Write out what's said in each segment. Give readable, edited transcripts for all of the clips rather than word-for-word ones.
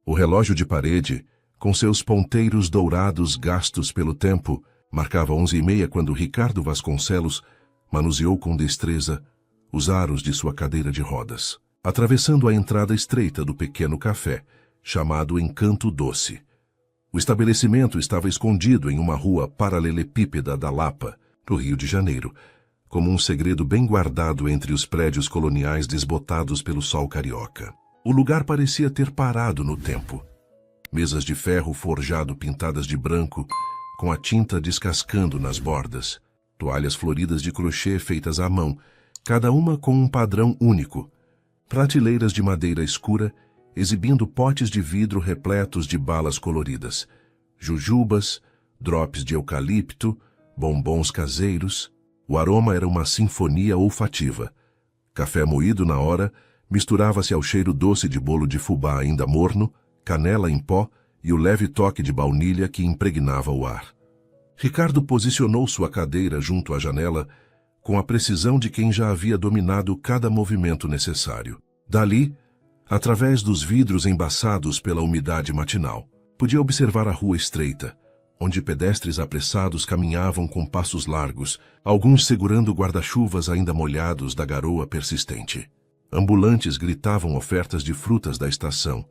O relógio de parede, com seus ponteiros dourados gastos pelo tempo, marcava 11h30 quando Ricardo Vasconcelos manuseou com destreza os aros de sua cadeira de rodas, atravessando a entrada estreita do pequeno café, chamado Encanto Doce. O estabelecimento estava escondido em uma rua paralelepípeda da Lapa, no Rio de Janeiro, como um segredo bem guardado entre os prédios coloniais desbotados pelo sol carioca. O lugar parecia ter parado no tempo. Mesas de ferro forjado pintadas de branco, com a tinta descascando nas bordas. Toalhas floridas de crochê feitas à mão, cada uma com um padrão único. Prateleiras de madeira escura, exibindo potes de vidro repletos de balas coloridas. Jujubas, drops de eucalipto, bombons caseiros. O aroma era uma sinfonia olfativa. Café moído na hora misturava-se ao cheiro doce de bolo de fubá ainda morno, canela em pó e o leve toque de baunilha que impregnava o ar. Ricardo posicionou sua cadeira junto à janela com a precisão de quem já havia dominado cada movimento necessário. Dali, através dos vidros embaçados pela umidade matinal, podia observar a rua estreita, onde pedestres apressados caminhavam com passos largos, alguns segurando guarda-chuvas ainda molhados da garoa persistente. Ambulantes gritavam ofertas de frutas da estação.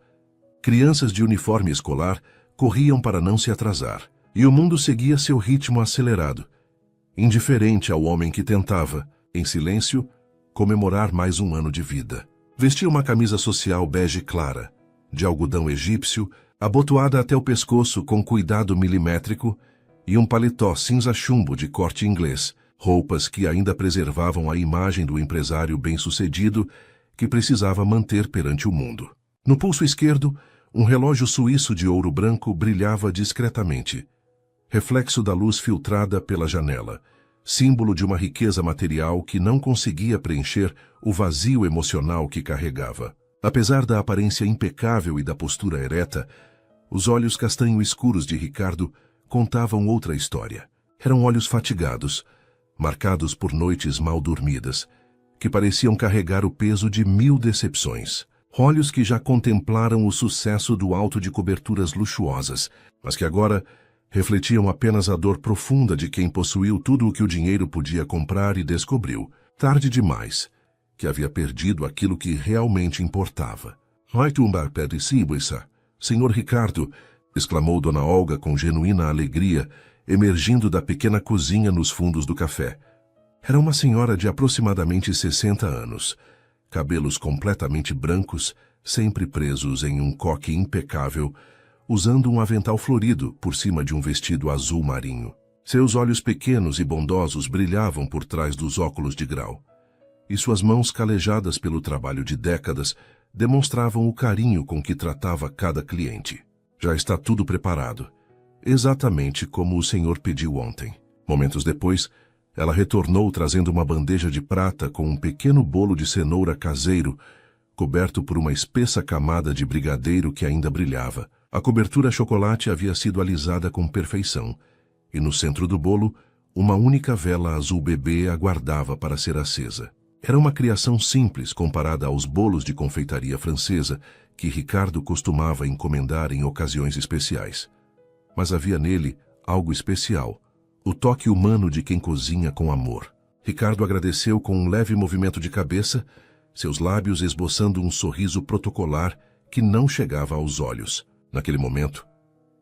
Crianças de uniforme escolar corriam para não se atrasar, e o mundo seguia seu ritmo acelerado, indiferente ao homem que tentava, em silêncio, comemorar mais um ano de vida. Vestia uma camisa social bege clara, de algodão egípcio, abotoada até o pescoço com cuidado milimétrico, e um paletó cinza-chumbo de corte inglês, roupas que ainda preservavam a imagem do empresário bem-sucedido que precisava manter perante o mundo. No pulso esquerdo, um relógio suíço de ouro branco brilhava discretamente, reflexo da luz filtrada pela janela, símbolo de uma riqueza material que não conseguia preencher o vazio emocional que carregava. Apesar da aparência impecável e da postura ereta, os olhos castanho escuros de Ricardo contavam outra história. Eram olhos fatigados, marcados por noites mal dormidas, que pareciam carregar o peso de 1000 decepções. Olhos que já contemplaram o sucesso do alto de coberturas luxuosas, mas que agora refletiam apenas a dor profunda de quem possuiu tudo o que o dinheiro podia comprar e descobriu, tarde demais, que havia perdido aquilo que realmente importava. Senhor Ricardo, exclamou Dona Olga com genuína alegria, emergindo da pequena cozinha nos fundos do café. Era uma senhora de aproximadamente 60 anos, cabelos completamente brancos, sempre presos em um coque impecável, usando um avental florido por cima de um vestido azul marinho. Seus olhos pequenos e bondosos brilhavam por trás dos óculos de grau, e suas mãos calejadas pelo trabalho de décadas demonstravam o carinho com que tratava cada cliente. Já está tudo preparado, exatamente como o senhor pediu ontem. Momentos depois, ela retornou trazendo uma bandeja de prata com um pequeno bolo de cenoura caseiro, coberto por uma espessa camada de brigadeiro que ainda brilhava. A cobertura chocolate havia sido alisada com perfeição, e no centro do bolo, uma única vela azul bebê aguardava para ser acesa. Era uma criação simples comparada aos bolos de confeitaria francesa que Ricardo costumava encomendar em ocasiões especiais. Mas havia nele algo especial, o toque humano de quem cozinha com amor. Ricardo agradeceu com um leve movimento de cabeça, seus lábios esboçando um sorriso protocolar que não chegava aos olhos. Naquele momento,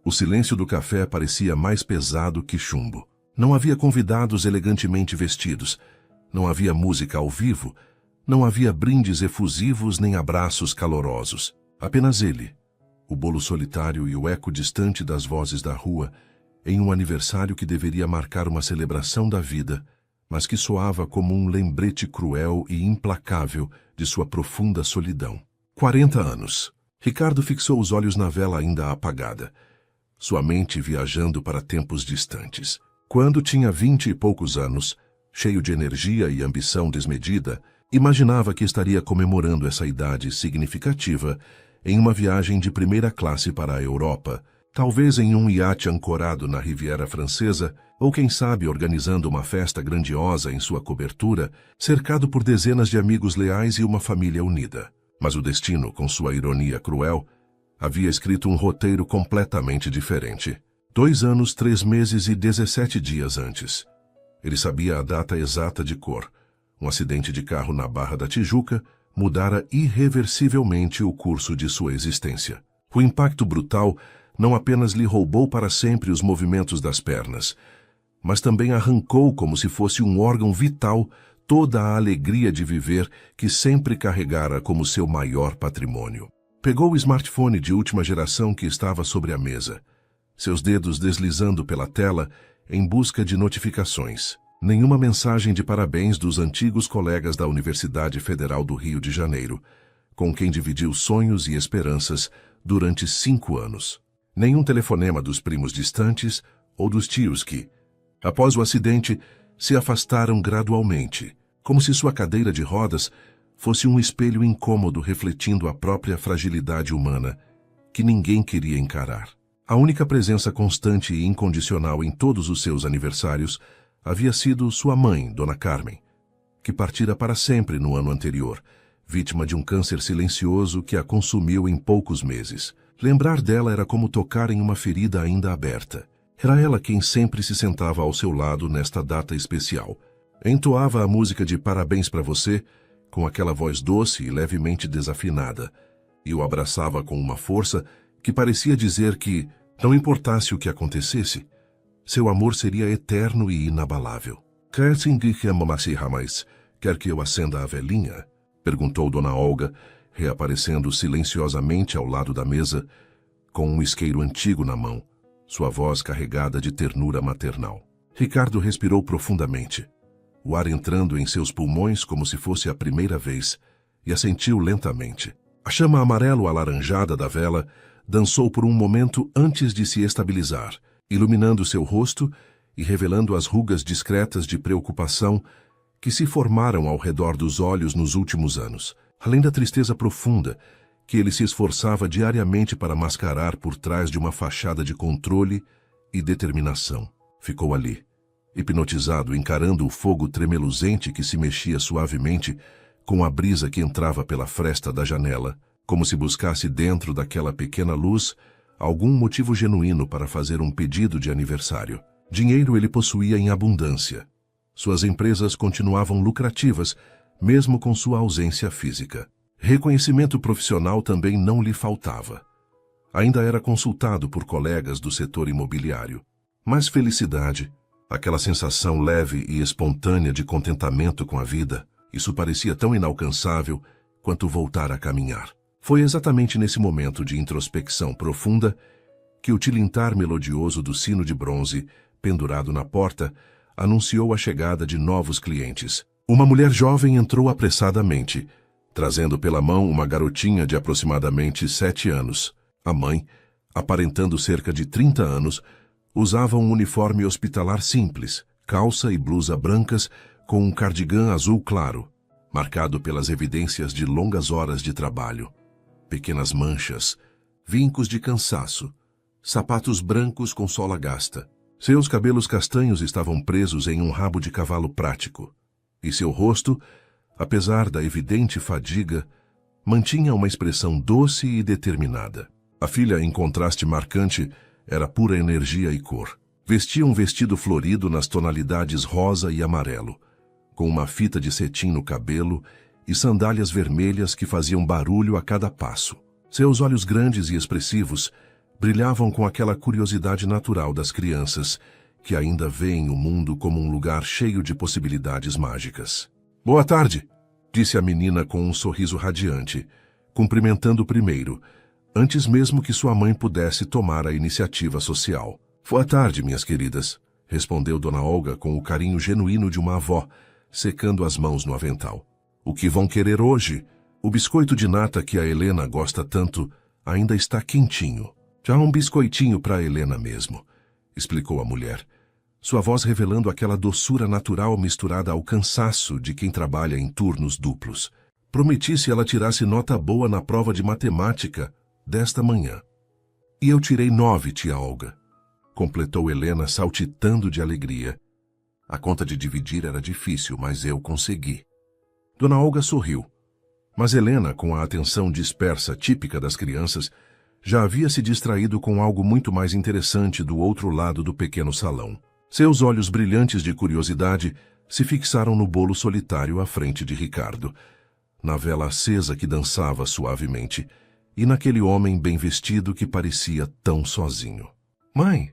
o silêncio do café parecia mais pesado que chumbo. Não havia convidados elegantemente vestidos, não havia música ao vivo, não havia brindes efusivos nem abraços calorosos. Apenas ele, o bolo solitário e o eco distante das vozes da rua, em um aniversário que deveria marcar uma celebração da vida, mas que soava como um lembrete cruel e implacável de sua profunda solidão. 40 anos. Ricardo fixou os olhos na vela ainda apagada, sua mente viajando para tempos distantes. Quando tinha 20 e poucos anos, cheio de energia e ambição desmedida, imaginava que estaria comemorando essa idade significativa em uma viagem de primeira classe para a Europa, talvez em um iate ancorado na Riviera Francesa, ou quem sabe organizando uma festa grandiosa em sua cobertura, cercado por dezenas de amigos leais e uma família unida. Mas o destino, com sua ironia cruel, havia escrito um roteiro completamente diferente. 2 anos, 3 meses e 17 dias antes. Ele sabia a data exata de cor. Um acidente de carro na Barra da Tijuca mudara irreversivelmente o curso de sua existência. O impacto brutal não apenas lhe roubou para sempre os movimentos das pernas, mas também arrancou, como se fosse um órgão vital, toda a alegria de viver que sempre carregara como seu maior patrimônio. Pegou o smartphone de última geração que estava sobre a mesa, seus dedos deslizando pela tela em busca de notificações. Nenhuma mensagem de parabéns dos antigos colegas da Universidade Federal do Rio de Janeiro, com quem dividiu sonhos e esperanças durante 5 anos. Nenhum telefonema dos primos distantes ou dos tios que, após o acidente, se afastaram gradualmente, como se sua cadeira de rodas fosse um espelho incômodo refletindo a própria fragilidade humana, que ninguém queria encarar. A única presença constante e incondicional em todos os seus aniversários havia sido sua mãe, Dona Carmen, que partira para sempre no ano anterior, vítima de um câncer silencioso que a consumiu em poucos meses. Lembrar dela era como tocar em uma ferida ainda aberta. Era ela quem sempre se sentava ao seu lado nesta data especial. Entoava a música de Parabéns para Você, com aquela voz doce e levemente desafinada, e o abraçava com uma força que parecia dizer que, não importasse o que acontecesse, seu amor seria eterno e inabalável. Quer que eu acenda a velhinha? Perguntou Dona Olga, reaparecendo silenciosamente ao lado da mesa, com um isqueiro antigo na mão, sua voz carregada de ternura maternal. Ricardo respirou profundamente, o ar entrando em seus pulmões como se fosse a primeira vez, e assentiu lentamente. A chama amarelo-alaranjada da vela dançou por um momento antes de se estabilizar, iluminando seu rosto e revelando as rugas discretas de preocupação que se formaram ao redor dos olhos nos últimos anos, além da tristeza profunda que ele se esforçava diariamente para mascarar por trás de uma fachada de controle e determinação. Ficou ali, hipnotizado, encarando o fogo tremeluzente que se mexia suavemente com a brisa que entrava pela fresta da janela, como se buscasse dentro daquela pequena luz algum motivo genuíno para fazer um pedido de aniversário. Dinheiro ele possuía em abundância. Suas empresas continuavam lucrativas, mesmo com sua ausência física. Reconhecimento profissional também não lhe faltava. Ainda era consultado por colegas do setor imobiliário. Mas felicidade, aquela sensação leve e espontânea de contentamento com a vida, isso parecia tão inalcançável quanto voltar a caminhar. Foi exatamente nesse momento de introspecção profunda que o tilintar melodioso do sino de bronze, pendurado na porta, anunciou a chegada de novos clientes. Uma mulher jovem entrou apressadamente, trazendo pela mão uma garotinha de aproximadamente 7 anos. A mãe, aparentando cerca de 30 anos, usava um uniforme hospitalar simples, calça e blusa brancas com um cardigã azul claro, marcado pelas evidências de longas horas de trabalho. Pequenas manchas, vincos de cansaço, sapatos brancos com sola gasta. Seus cabelos castanhos estavam presos em um rabo de cavalo prático, e seu rosto, apesar da evidente fadiga, mantinha uma expressão doce e determinada. A filha, em contraste marcante, era pura energia e cor. Vestia um vestido florido nas tonalidades rosa e amarelo, com uma fita de cetim no cabelo e sandálias vermelhas que faziam barulho a cada passo. Seus olhos grandes e expressivos brilhavam com aquela curiosidade natural das crianças que ainda veem o mundo como um lugar cheio de possibilidades mágicas. «Boa tarde», disse a menina com um sorriso radiante, cumprimentando primeiro, antes mesmo que sua mãe pudesse tomar a iniciativa social. «Boa tarde, minhas queridas», respondeu Dona Olga com o carinho genuíno de uma avó, secando as mãos no avental. «O que vão querer hoje? O biscoito de nata que a Helena gosta tanto ainda está quentinho. Já um biscoitinho para a Helena mesmo», explicou a mulher, sua voz revelando aquela doçura natural misturada ao cansaço de quem trabalha em turnos duplos. «Prometi se ela tirasse nota boa na prova de matemática desta manhã. E eu tirei 9, tia Olga», completou Helena saltitando de alegria. A conta de dividir era difícil, mas eu consegui. Dona Olga sorriu, mas Helena, com a atenção dispersa típica das crianças, já havia se distraído com algo muito mais interessante do outro lado do pequeno salão. Seus olhos brilhantes de curiosidade se fixaram no bolo solitário à frente de Ricardo, na vela acesa que dançava suavemente, e naquele homem bem vestido que parecia tão sozinho. "Mãe,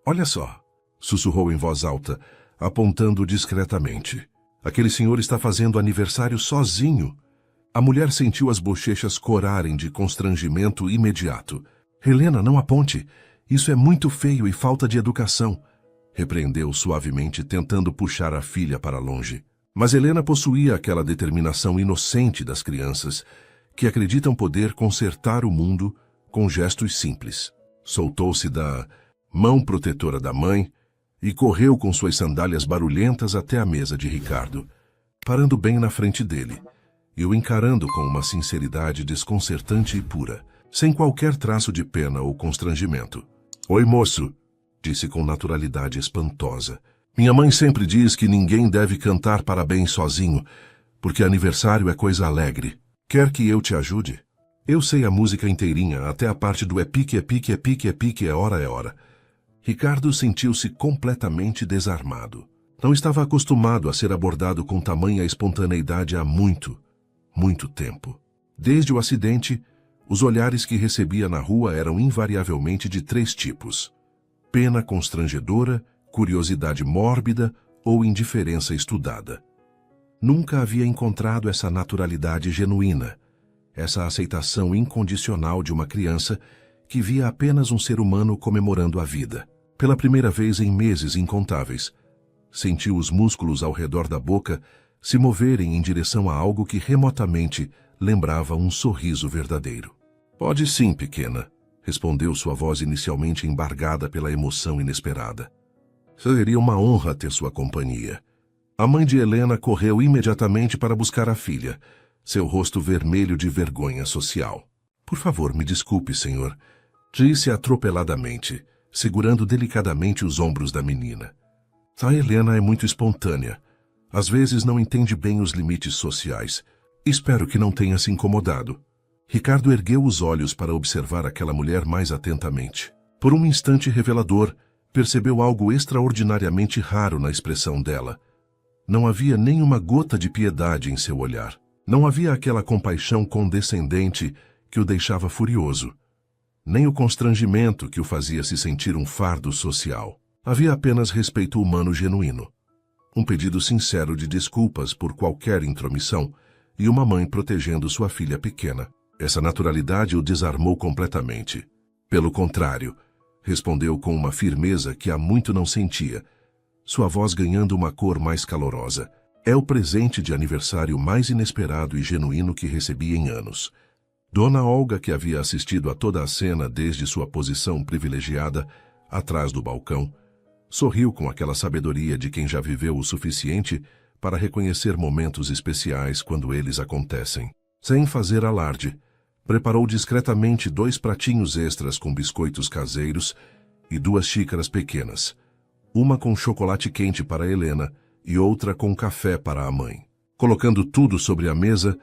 olha só", sussurrou em voz alta, apontando discretamente. "Aquele senhor está fazendo aniversário sozinho." A mulher sentiu as bochechas corarem de constrangimento imediato. "Helena, não aponte. Isso é muito feio e falta de educação", repreendeu suavemente, tentando puxar a filha para longe. Mas Helena possuía aquela determinação inocente das crianças, que acreditam poder consertar o mundo com gestos simples. Soltou-se da mão protetora da mãe e correu com suas sandálias barulhentas até a mesa de Ricardo, parando bem na frente dele e o encarando com uma sinceridade desconcertante e pura, sem qualquer traço de pena ou constrangimento. "Oi, moço", disse com naturalidade espantosa. "Minha mãe sempre diz que ninguém deve cantar parabéns sozinho, porque aniversário é coisa alegre. Quer que eu te ajude? Eu sei a música inteirinha, até a parte do é pique, é pique, é pique, é pique, é hora, é hora." Ricardo sentiu-se completamente desarmado. Não estava acostumado a ser abordado com tamanha espontaneidade há muito tempo. Desde o acidente, os olhares que recebia na rua eram invariavelmente de 3 tipos: pena constrangedora, curiosidade mórbida ou indiferença estudada. Nunca havia encontrado essa naturalidade genuína, essa aceitação incondicional de uma criança que via apenas um ser humano comemorando a vida. Pela primeira vez em meses incontáveis, sentiu os músculos ao redor da boca se moverem em direção a algo que remotamente lembrava um sorriso verdadeiro. "Pode sim, pequena", respondeu sua voz inicialmente embargada pela emoção inesperada. "Seria uma honra ter sua companhia." A mãe de Helena correu imediatamente para buscar a filha, seu rosto vermelho de vergonha social. "Por favor, me desculpe, senhor", disse atropeladamente, segurando delicadamente os ombros da menina. "A Helena é muito espontânea. Às vezes não entende bem os limites sociais. Espero que não tenha se incomodado." Ricardo ergueu os olhos para observar aquela mulher mais atentamente. Por um instante revelador, percebeu algo extraordinariamente raro na expressão dela. Não havia nem uma gota de piedade em seu olhar. Não havia aquela compaixão condescendente que o deixava furioso, nem o constrangimento que o fazia se sentir um fardo social. Havia apenas respeito humano genuíno, um pedido sincero de desculpas por qualquer intromissão e uma mãe protegendo sua filha pequena. Essa naturalidade o desarmou completamente. "Pelo contrário", respondeu com uma firmeza que há muito não sentia, sua voz ganhando uma cor mais calorosa. "É o presente de aniversário mais inesperado e genuíno que recebi em anos." Dona Olga, que havia assistido a toda a cena desde sua posição privilegiada, atrás do balcão, sorriu com aquela sabedoria de quem já viveu o suficiente para reconhecer momentos especiais quando eles acontecem. Sem fazer alarde, preparou discretamente 2 pratinhos extras com biscoitos caseiros e 2 xícaras pequenas, uma com chocolate quente para Helena e outra com café para a mãe. Colocando tudo sobre a mesa,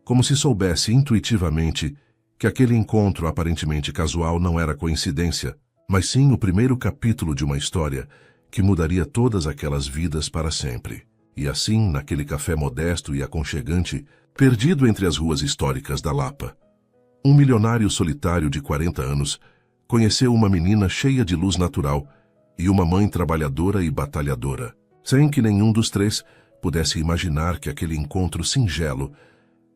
como se soubesse intuitivamente que aquele encontro aparentemente casual não era coincidência, mas sim o primeiro capítulo de uma história que mudaria todas aquelas vidas para sempre. E assim, naquele café modesto e aconchegante, perdido entre as ruas históricas da Lapa, um milionário solitário de 40 anos conheceu uma menina cheia de luz natural e uma mãe trabalhadora e batalhadora, sem que nenhum dos 3 pudesse imaginar que aquele encontro singelo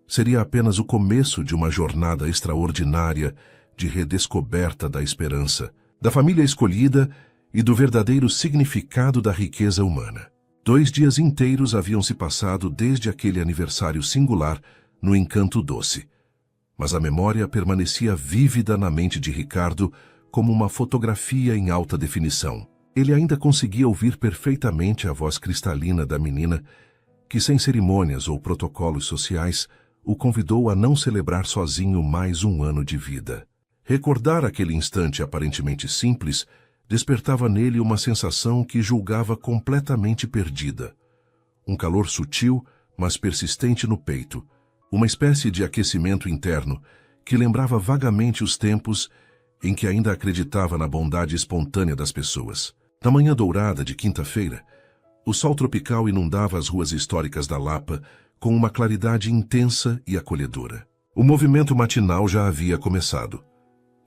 seria apenas o começo de uma jornada extraordinária de redescoberta da esperança, da família escolhida e do verdadeiro significado da riqueza humana. 2 dias inteiros haviam se passado desde aquele aniversário singular no Encanto Doce, mas a memória permanecia vívida na mente de Ricardo como uma fotografia em alta definição. Ele ainda conseguia ouvir perfeitamente a voz cristalina da menina que, sem cerimônias ou protocolos sociais, o convidou a não celebrar sozinho mais um ano de vida. Recordar aquele instante aparentemente simples despertava nele uma sensação que julgava completamente perdida. Um calor sutil, mas persistente no peito, uma espécie de aquecimento interno que lembrava vagamente os tempos em que ainda acreditava na bondade espontânea das pessoas. Na manhã dourada de quinta-feira, o sol tropical inundava as ruas históricas da Lapa com uma claridade intensa e acolhedora. O movimento matinal já havia começado.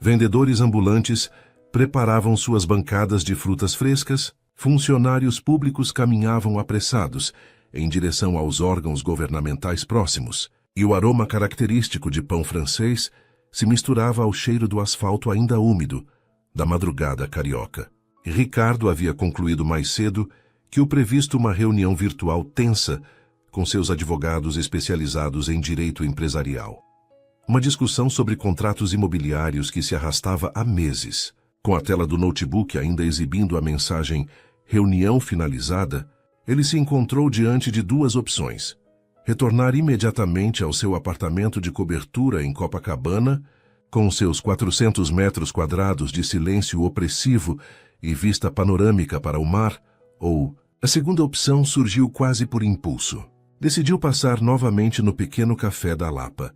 Vendedores ambulantes preparavam suas bancadas de frutas frescas, funcionários públicos caminhavam apressados em direção aos órgãos governamentais próximos, e o aroma característico de pão francês se misturava ao cheiro do asfalto ainda úmido da madrugada carioca. Ricardo havia concluído mais cedo que o previsto uma reunião virtual tensa com seus advogados especializados em direito empresarial. Uma discussão sobre contratos imobiliários que se arrastava há meses. Com a tela do notebook ainda exibindo a mensagem "reunião finalizada", ele se encontrou diante de duas opções: retornar imediatamente ao seu apartamento de cobertura em Copacabana, com seus 400 metros quadrados de silêncio opressivo e vista panorâmica para o mar, ou a segunda opção surgiu quase por impulso. Decidiu passar novamente no pequeno café da Lapa.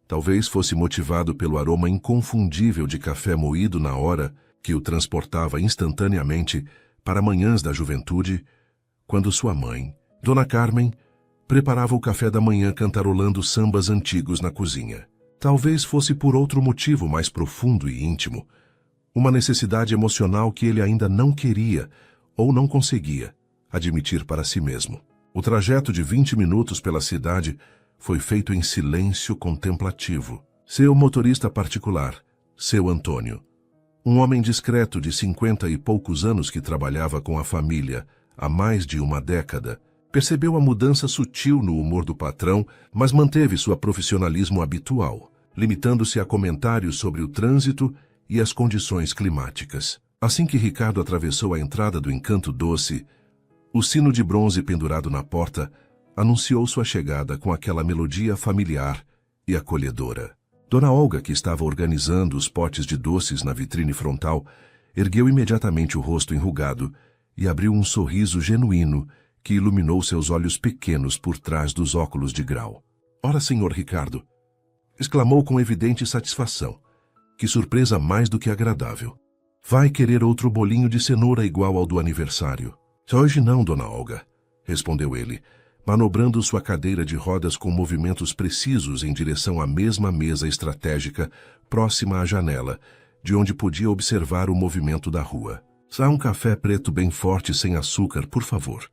Talvez fosse motivado pelo aroma inconfundível de café moído na hora que o transportava instantaneamente para manhãs da juventude, quando sua mãe, Dona Carmen, preparava o café da manhã cantarolando sambas antigos na cozinha. Talvez fosse por outro motivo mais profundo e íntimo, uma necessidade emocional que ele ainda não queria ou não conseguia admitir para si mesmo. O trajeto de 20 minutos pela cidade foi feito em silêncio contemplativo. Seu motorista particular, seu Antônio, um homem discreto de 50 e poucos anos que trabalhava com a família há mais de uma década, percebeu a mudança sutil no humor do patrão, mas manteve seu profissionalismo habitual, limitando-se a comentários sobre o trânsito e as condições climáticas. Assim que Ricardo atravessou a entrada do Encanto Doce, o sino de bronze pendurado na porta anunciou sua chegada com aquela melodia familiar e acolhedora. Dona Olga, que estava organizando os potes de doces na vitrine frontal, ergueu imediatamente o rosto enrugado e abriu um sorriso genuíno que iluminou seus olhos pequenos por trás dos óculos de grau. "Ora, senhor Ricardo!" exclamou com evidente satisfação. "Que surpresa mais do que agradável. Vai querer outro bolinho de cenoura igual ao do aniversário?" "Hoje não, Dona Olga", respondeu ele, manobrando sua cadeira de rodas com movimentos precisos em direção à mesma mesa estratégica próxima à janela, de onde podia observar o movimento da rua. "Só um café preto bem forte sem açúcar, por favor."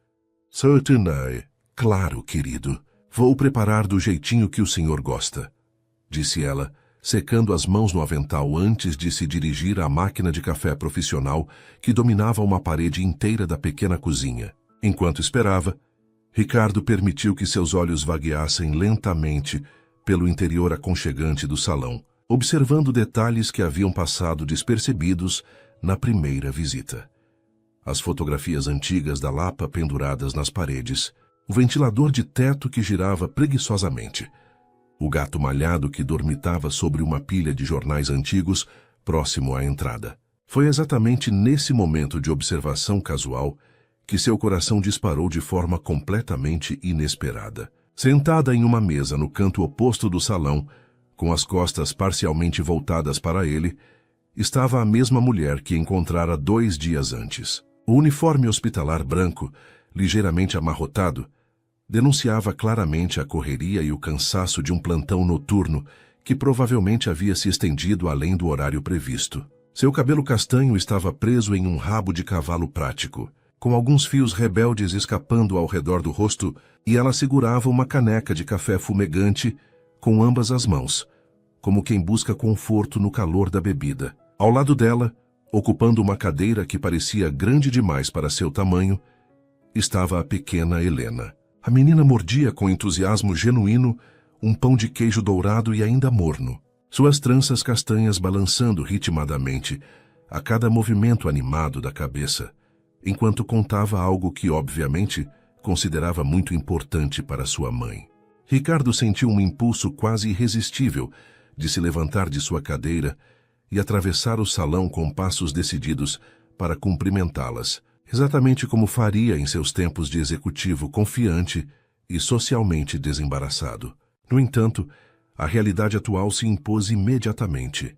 "Certainly." "Claro, querido. Vou preparar do jeitinho que o senhor gosta", disse ela, secando as mãos no avental antes de se dirigir à máquina de café profissional que dominava uma parede inteira da pequena cozinha. Enquanto esperava, Ricardo permitiu que seus olhos vagueassem lentamente pelo interior aconchegante do salão, observando detalhes que haviam passado despercebidos na primeira visita. As fotografias antigas da Lapa penduradas nas paredes, o ventilador de teto que girava preguiçosamente, o gato malhado que dormitava sobre uma pilha de jornais antigos próximo à entrada. Foi exatamente nesse momento de observação casual que seu coração disparou de forma completamente inesperada. Sentada em uma mesa no canto oposto do salão, com as costas parcialmente voltadas para ele, estava a mesma mulher que encontrara 2 dias antes. O uniforme hospitalar branco, ligeiramente amarrotado, denunciava claramente a correria e o cansaço de um plantão noturno que provavelmente havia se estendido além do horário previsto. Seu cabelo castanho estava preso em um rabo de cavalo prático, com alguns fios rebeldes escapando ao redor do rosto, e ela segurava uma caneca de café fumegante com ambas as mãos, como quem busca conforto no calor da bebida. Ao lado dela, ocupando uma cadeira que parecia grande demais para seu tamanho, estava a pequena Helena. A menina mordia com entusiasmo genuíno um pão de queijo dourado e ainda morno, suas tranças castanhas balançando ritmadamente a cada movimento animado da cabeça, enquanto contava algo que, obviamente, considerava muito importante para sua mãe. Ricardo sentiu um impulso quase irresistível de se levantar de sua cadeira e atravessar o salão com passos decididos para cumprimentá-las, exatamente como faria em seus tempos de executivo confiante e socialmente desembaraçado. No entanto, a realidade atual se impôs imediatamente.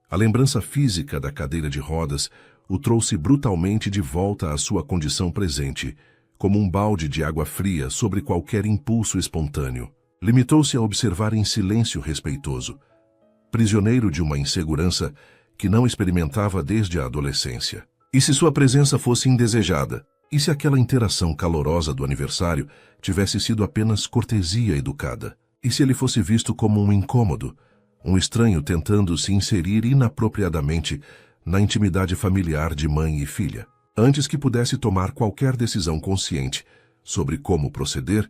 A lembrança física da cadeira de rodas o trouxe brutalmente de volta à sua condição presente, como um balde de água fria sobre qualquer impulso espontâneo. Limitou-se a observar em silêncio respeitoso, prisioneiro de uma insegurança que não experimentava desde a adolescência. E se sua presença fosse indesejada? E se aquela interação calorosa do aniversário tivesse sido apenas cortesia educada? E se ele fosse visto como um incômodo, um estranho tentando se inserir inapropriadamente na intimidade familiar de mãe e filha? Antes que pudesse tomar qualquer decisão consciente sobre como proceder,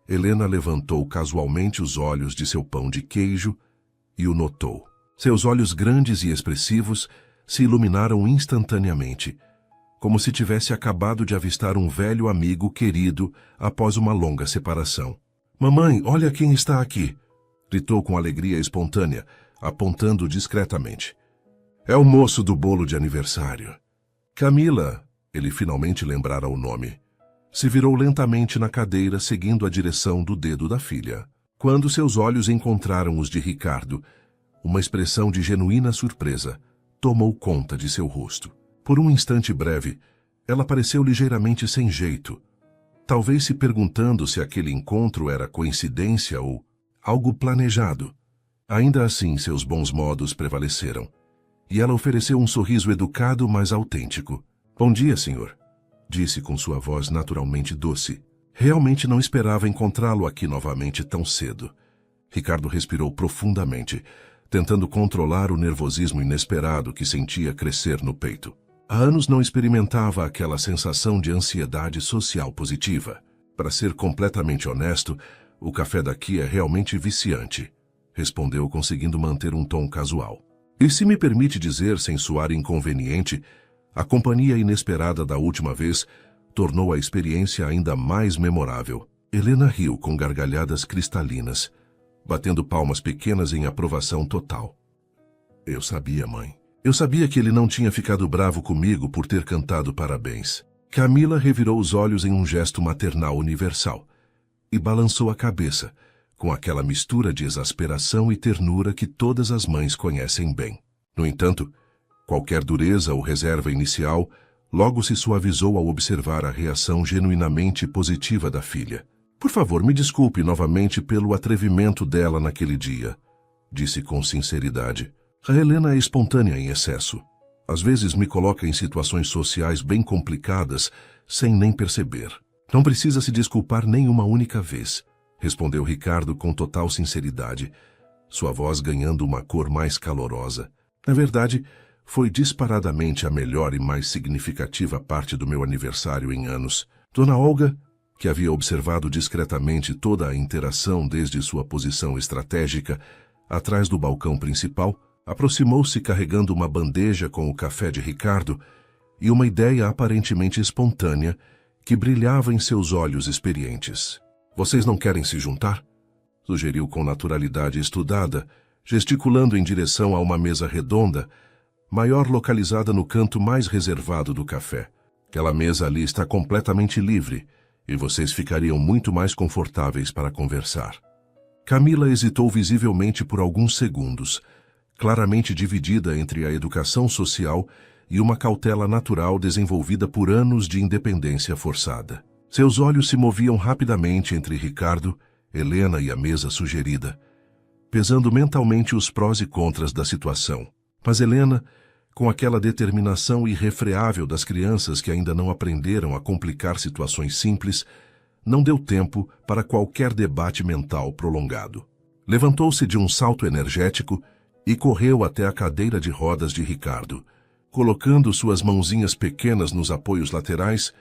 Helena levantou casualmente os olhos de seu pão de queijo e o notou. Seus olhos grandes e expressivos se iluminaram instantaneamente, como se tivesse acabado de avistar um velho amigo querido após uma longa separação. "Mamãe, olha quem está aqui!" gritou com alegria espontânea, apontando discretamente. "É o moço do bolo de aniversário." Camila, ele finalmente lembrara o nome, se virou lentamente na cadeira seguindo a direção do dedo da filha. Quando seus olhos encontraram os de Ricardo, uma expressão de genuína surpresa tomou conta de seu rosto. Por um instante breve, ela pareceu ligeiramente sem jeito, talvez se perguntando se aquele encontro era coincidência ou algo planejado. Ainda assim, seus bons modos prevaleceram, e ela ofereceu um sorriso educado, mas autêntico. "Bom dia, senhor", disse com sua voz naturalmente doce. "Realmente não esperava encontrá-lo aqui novamente tão cedo." Ricardo respirou profundamente, tentando controlar o nervosismo inesperado que sentia crescer no peito. Há anos não experimentava aquela sensação de ansiedade social positiva. "Para ser completamente honesto, o café daqui é realmente viciante", respondeu conseguindo manter um tom casual. "E se me permite dizer, sem soar inconveniente, a companhia inesperada da última vez tornou a experiência ainda mais memorável." Helena riu com gargalhadas cristalinas, batendo palmas pequenas em aprovação total. "Eu sabia, mãe. Eu sabia que ele não tinha ficado bravo comigo por ter cantado parabéns." Camila revirou os olhos em um gesto maternal universal e balançou a cabeça, com aquela mistura de exasperação e ternura que todas as mães conhecem bem. No entanto, qualquer dureza ou reserva inicial logo se suavizou ao observar a reação genuinamente positiva da filha. "Por favor, me desculpe novamente pelo atrevimento dela naquele dia", disse com sinceridade. "A Helena é espontânea em excesso. Às vezes me coloca em situações sociais bem complicadas sem nem perceber." "Não precisa se desculpar nem uma única vez", respondeu Ricardo com total sinceridade, sua voz ganhando uma cor mais calorosa. "Na verdade, foi disparadamente a melhor e mais significativa parte do meu aniversário em anos." Dona Olga, que havia observado discretamente toda a interação desde sua posição estratégica atrás do balcão principal, aproximou-se carregando uma bandeja com o café de Ricardo e uma ideia aparentemente espontânea que brilhava em seus olhos experientes. "Vocês não querem se juntar?" sugeriu com naturalidade estudada, gesticulando em direção a uma mesa redonda, maior localizada no canto mais reservado do café. "Aquela mesa ali está completamente livre e vocês ficariam muito mais confortáveis para conversar." Camila hesitou visivelmente por alguns segundos, claramente dividida entre a educação social e uma cautela natural desenvolvida por anos de independência forçada. Seus olhos se moviam rapidamente entre Ricardo, Helena e a mesa sugerida, pesando mentalmente os prós e contras da situação. Mas Helena, com aquela determinação irrefreável das crianças que ainda não aprenderam a complicar situações simples, não deu tempo para qualquer debate mental prolongado. Levantou-se de um salto energético e correu até a cadeira de rodas de Ricardo, colocando suas mãozinhas pequenas nos apoios laterais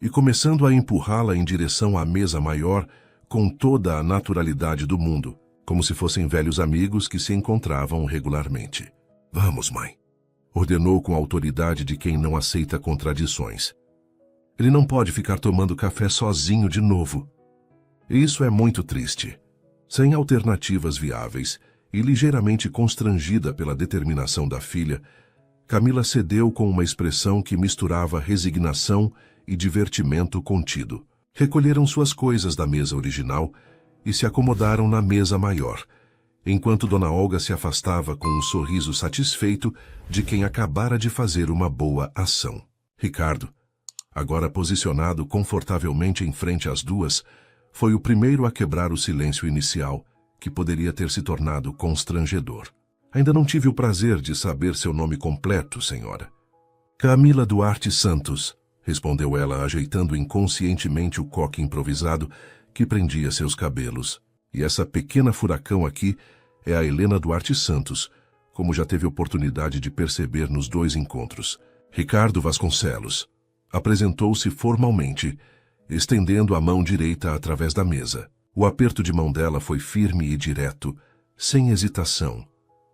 e começando a empurrá-la em direção à mesa maior com toda a naturalidade do mundo, como se fossem velhos amigos que se encontravam regularmente. "Vamos, mãe", ordenou com a autoridade de quem não aceita contradições. "Ele não pode ficar tomando café sozinho de novo. Isso é muito triste." Sem alternativas viáveis e ligeiramente constrangida pela determinação da filha, Camila cedeu com uma expressão que misturava resignação e divertimento contido. Recolheram suas coisas da mesa original e se acomodaram na mesa maior, enquanto Dona Olga se afastava com um sorriso satisfeito de quem acabara de fazer uma boa ação. Ricardo, agora posicionado confortavelmente em frente às duas, foi o primeiro a quebrar o silêncio inicial, que poderia ter se tornado constrangedor. Ainda não tive o prazer de saber seu nome completo, senhora. Camila Duarte Santos, respondeu ela, ajeitando inconscientemente o coque improvisado que prendia seus cabelos. E essa pequena furacão aqui é a Helena Duarte Santos, como já teve oportunidade de perceber nos 2 encontros. Ricardo Vasconcelos apresentou-se formalmente, estendendo a mão direita através da mesa. O aperto de mão dela foi firme e direto, sem hesitação,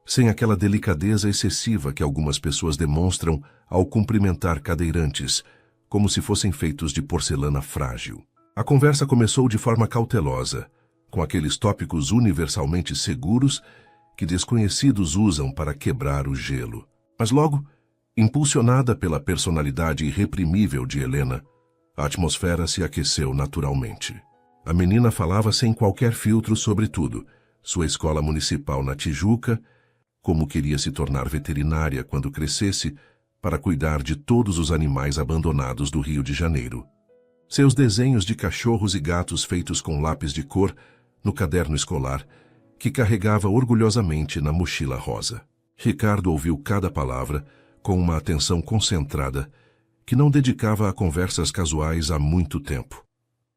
sem aquela delicadeza excessiva que algumas pessoas demonstram ao cumprimentar cadeirantes, como se fossem feitos de porcelana frágil. A conversa começou de forma cautelosa, com aqueles tópicos universalmente seguros que desconhecidos usam para quebrar o gelo. Mas logo, impulsionada pela personalidade irreprimível de Helena, a atmosfera se aqueceu naturalmente. A menina falava sem qualquer filtro sobre tudo, sua escola municipal na Tijuca, como queria se tornar veterinária quando crescesse, para cuidar de todos os animais abandonados do Rio de Janeiro. Seus desenhos de cachorros e gatos feitos com lápis de cor no caderno escolar, que carregava orgulhosamente na mochila rosa. Ricardo ouviu cada palavra com uma atenção concentrada que não dedicava a conversas casuais há muito tempo.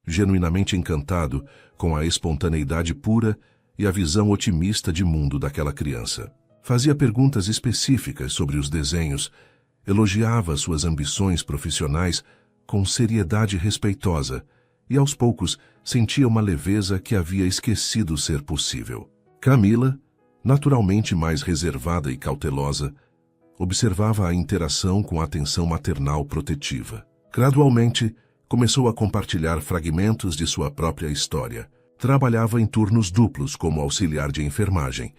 Genuinamente encantado com a espontaneidade pura e a visão otimista de mundo daquela criança. Fazia perguntas específicas sobre os desenhos, elogiava suas ambições profissionais com seriedade respeitosa e, aos poucos, sentia uma leveza que havia esquecido ser possível. Camila, naturalmente mais reservada e cautelosa, observava a interação com atenção maternal protetiva. Gradualmente, começou a compartilhar fragmentos de sua própria história. Trabalhava em turnos duplos como auxiliar de enfermagem,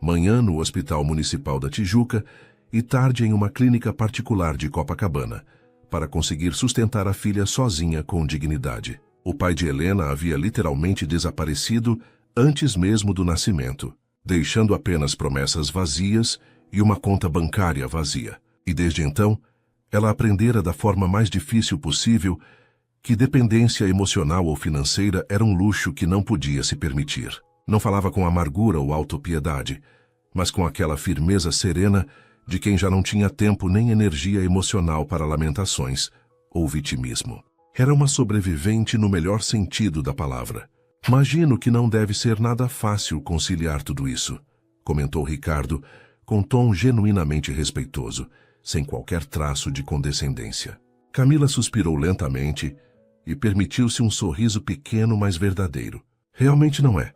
manhã no Hospital Municipal da Tijuca e tarde em uma clínica particular de Copacabana, para conseguir sustentar a filha sozinha com dignidade. O pai de Helena havia literalmente desaparecido antes mesmo do nascimento, deixando apenas promessas vazias e uma conta bancária vazia. E desde então, ela aprendera da forma mais difícil possível que dependência emocional ou financeira era um luxo que não podia se permitir. Não falava com amargura ou autopiedade, mas com aquela firmeza serena de quem já não tinha tempo nem energia emocional para lamentações ou vitimismo. Era uma sobrevivente no melhor sentido da palavra. Imagino que não deve ser nada fácil conciliar tudo isso, comentou Ricardo, com tom genuinamente respeitoso, sem qualquer traço de condescendência. Camila suspirou lentamente e permitiu-se um sorriso pequeno, mas verdadeiro. Realmente não é,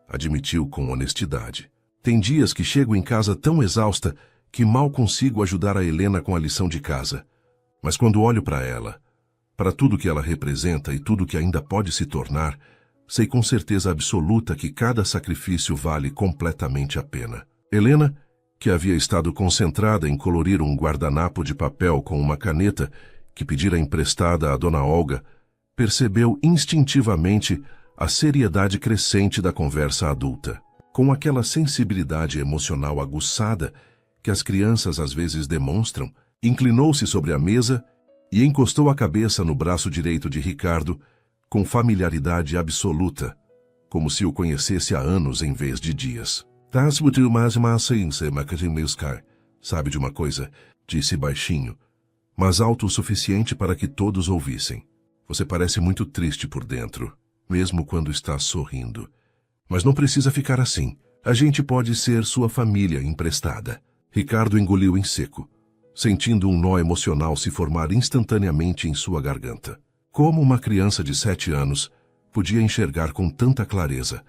admitiu com honestidade. Tem dias que chego em casa tão exausta que mal consigo ajudar a Helena com a lição de casa. Mas quando olho para ela, para tudo que ela representa e tudo que ainda pode se tornar, sei com certeza absoluta que cada sacrifício vale completamente a pena. Helena, que havia estado concentrada em colorir um guardanapo de papel com uma caneta que pedira emprestada à Dona Olga, percebeu instintivamente a seriedade crescente da conversa adulta. Com aquela sensibilidade emocional aguçada que as crianças às vezes demonstram, inclinou-se sobre a mesa e encostou a cabeça no braço direito de Ricardo com familiaridade absoluta, como se o conhecesse há anos em vez de dias. Sabe de uma coisa? Disse baixinho, mas alto o suficiente para que todos ouvissem. Você parece muito triste por dentro, mesmo quando está sorrindo. Mas não precisa ficar assim. A gente pode ser sua família emprestada. Ricardo engoliu em seco, sentindo um nó emocional se formar instantaneamente em sua garganta. Como uma criança de 7 anos podia enxergar com tanta clareza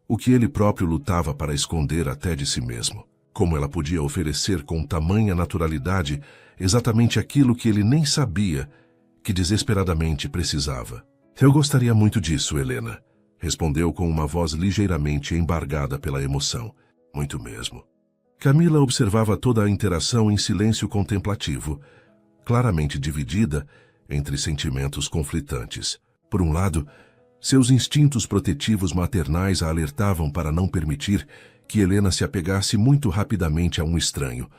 o que ele próprio lutava para esconder até de si mesmo? Como ela podia oferecer com tamanha naturalidade exatamente aquilo que ele nem sabia que desesperadamente precisava? Eu gostaria muito disso, Helena, respondeu com uma voz ligeiramente embargada pela emoção. Muito mesmo. Camila observava toda a interação em silêncio contemplativo, claramente dividida entre sentimentos conflitantes. Por um lado, seus instintos protetivos maternais a alertavam para não permitir que Helena se apegasse muito rapidamente a um estranho,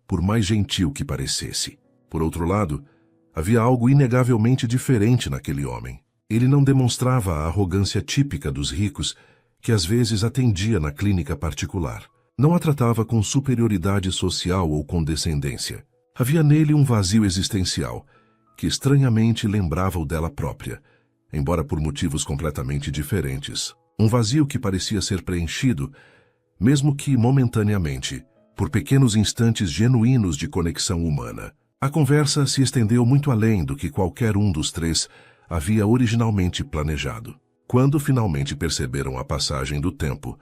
por mais gentil que parecesse. Por outro lado, havia algo inegavelmente diferente naquele homem. Ele não demonstrava a arrogância típica dos ricos que às vezes atendia na clínica particular. Não a tratava com superioridade social ou condescendência. Havia nele um vazio existencial, que estranhamente lembrava o dela própria, embora por motivos completamente diferentes. Um vazio que parecia ser preenchido, mesmo que momentaneamente, por pequenos instantes genuínos de conexão humana. A conversa se estendeu muito além do que qualquer um dos três havia originalmente planejado. Quando finalmente perceberam a passagem do tempo,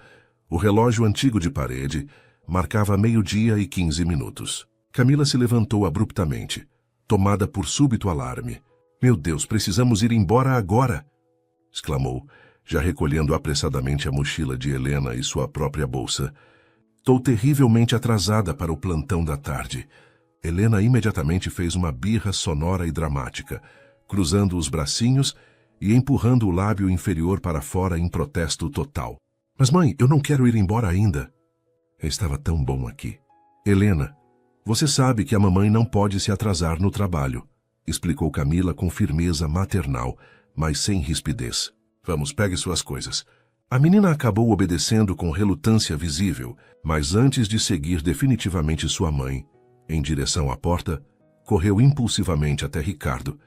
o relógio antigo de parede marcava 12:15. Camila se levantou abruptamente, tomada por súbito alarme. "Meu Deus, precisamos ir embora agora!" exclamou, já recolhendo apressadamente a mochila de Helena e sua própria bolsa. "Estou terrivelmente atrasada para o plantão da tarde." Helena imediatamente fez uma birra sonora e dramática, cruzando os bracinhos e empurrando o lábio inferior para fora em protesto total. "Mas mãe, eu não quero ir embora ainda." "Estava tão bom aqui." "Helena, você sabe que a mamãe não pode se atrasar no trabalho", explicou Camila com firmeza maternal, mas sem rispidez. "Vamos, pegue suas coisas." A menina acabou obedecendo com relutância visível, mas antes de seguir definitivamente sua mãe, em direção à porta, correu impulsivamente até Ricardo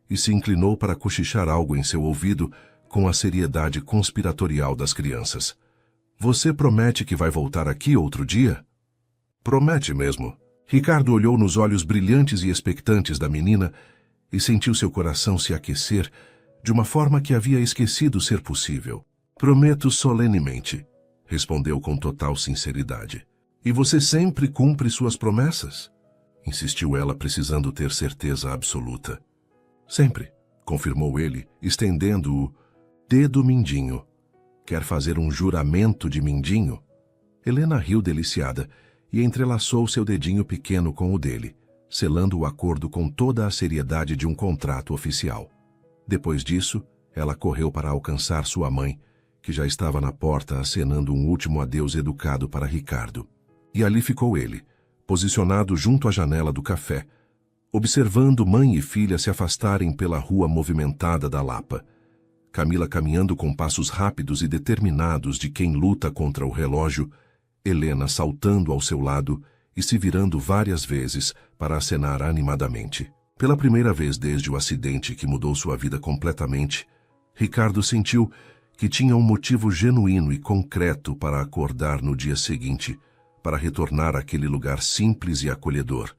e se inclinou para cochichar algo em seu ouvido com a seriedade conspiratorial das crianças. "Você promete que vai voltar aqui outro dia?" "Promete mesmo." Ricardo olhou nos olhos brilhantes e expectantes da menina e sentiu seu coração se aquecer de uma forma que havia esquecido ser possível. "Prometo solenemente", respondeu com total sinceridade. "E você sempre cumpre suas promessas?" insistiu ela, precisando ter certeza absoluta. "Sempre", confirmou ele, estendendo o dedo mindinho. "Quer fazer um juramento de mindinho?" Helena riu deliciada e entrelaçou seu dedinho pequeno com o dele, selando o acordo com toda a seriedade de um contrato oficial. Depois disso, ela correu para alcançar sua mãe, que já estava na porta acenando um último adeus educado para Ricardo. E ali ficou ele, posicionado junto à janela do café, observando mãe e filha se afastarem pela rua movimentada da Lapa. Camila caminhando com passos rápidos e determinados de quem luta contra o relógio, Helena saltando ao seu lado e se virando várias vezes para acenar animadamente. Pela primeira vez desde o acidente que mudou sua vida completamente, Ricardo sentiu que tinha um motivo genuíno e concreto para acordar no dia seguinte, para retornar àquele lugar simples e acolhedor.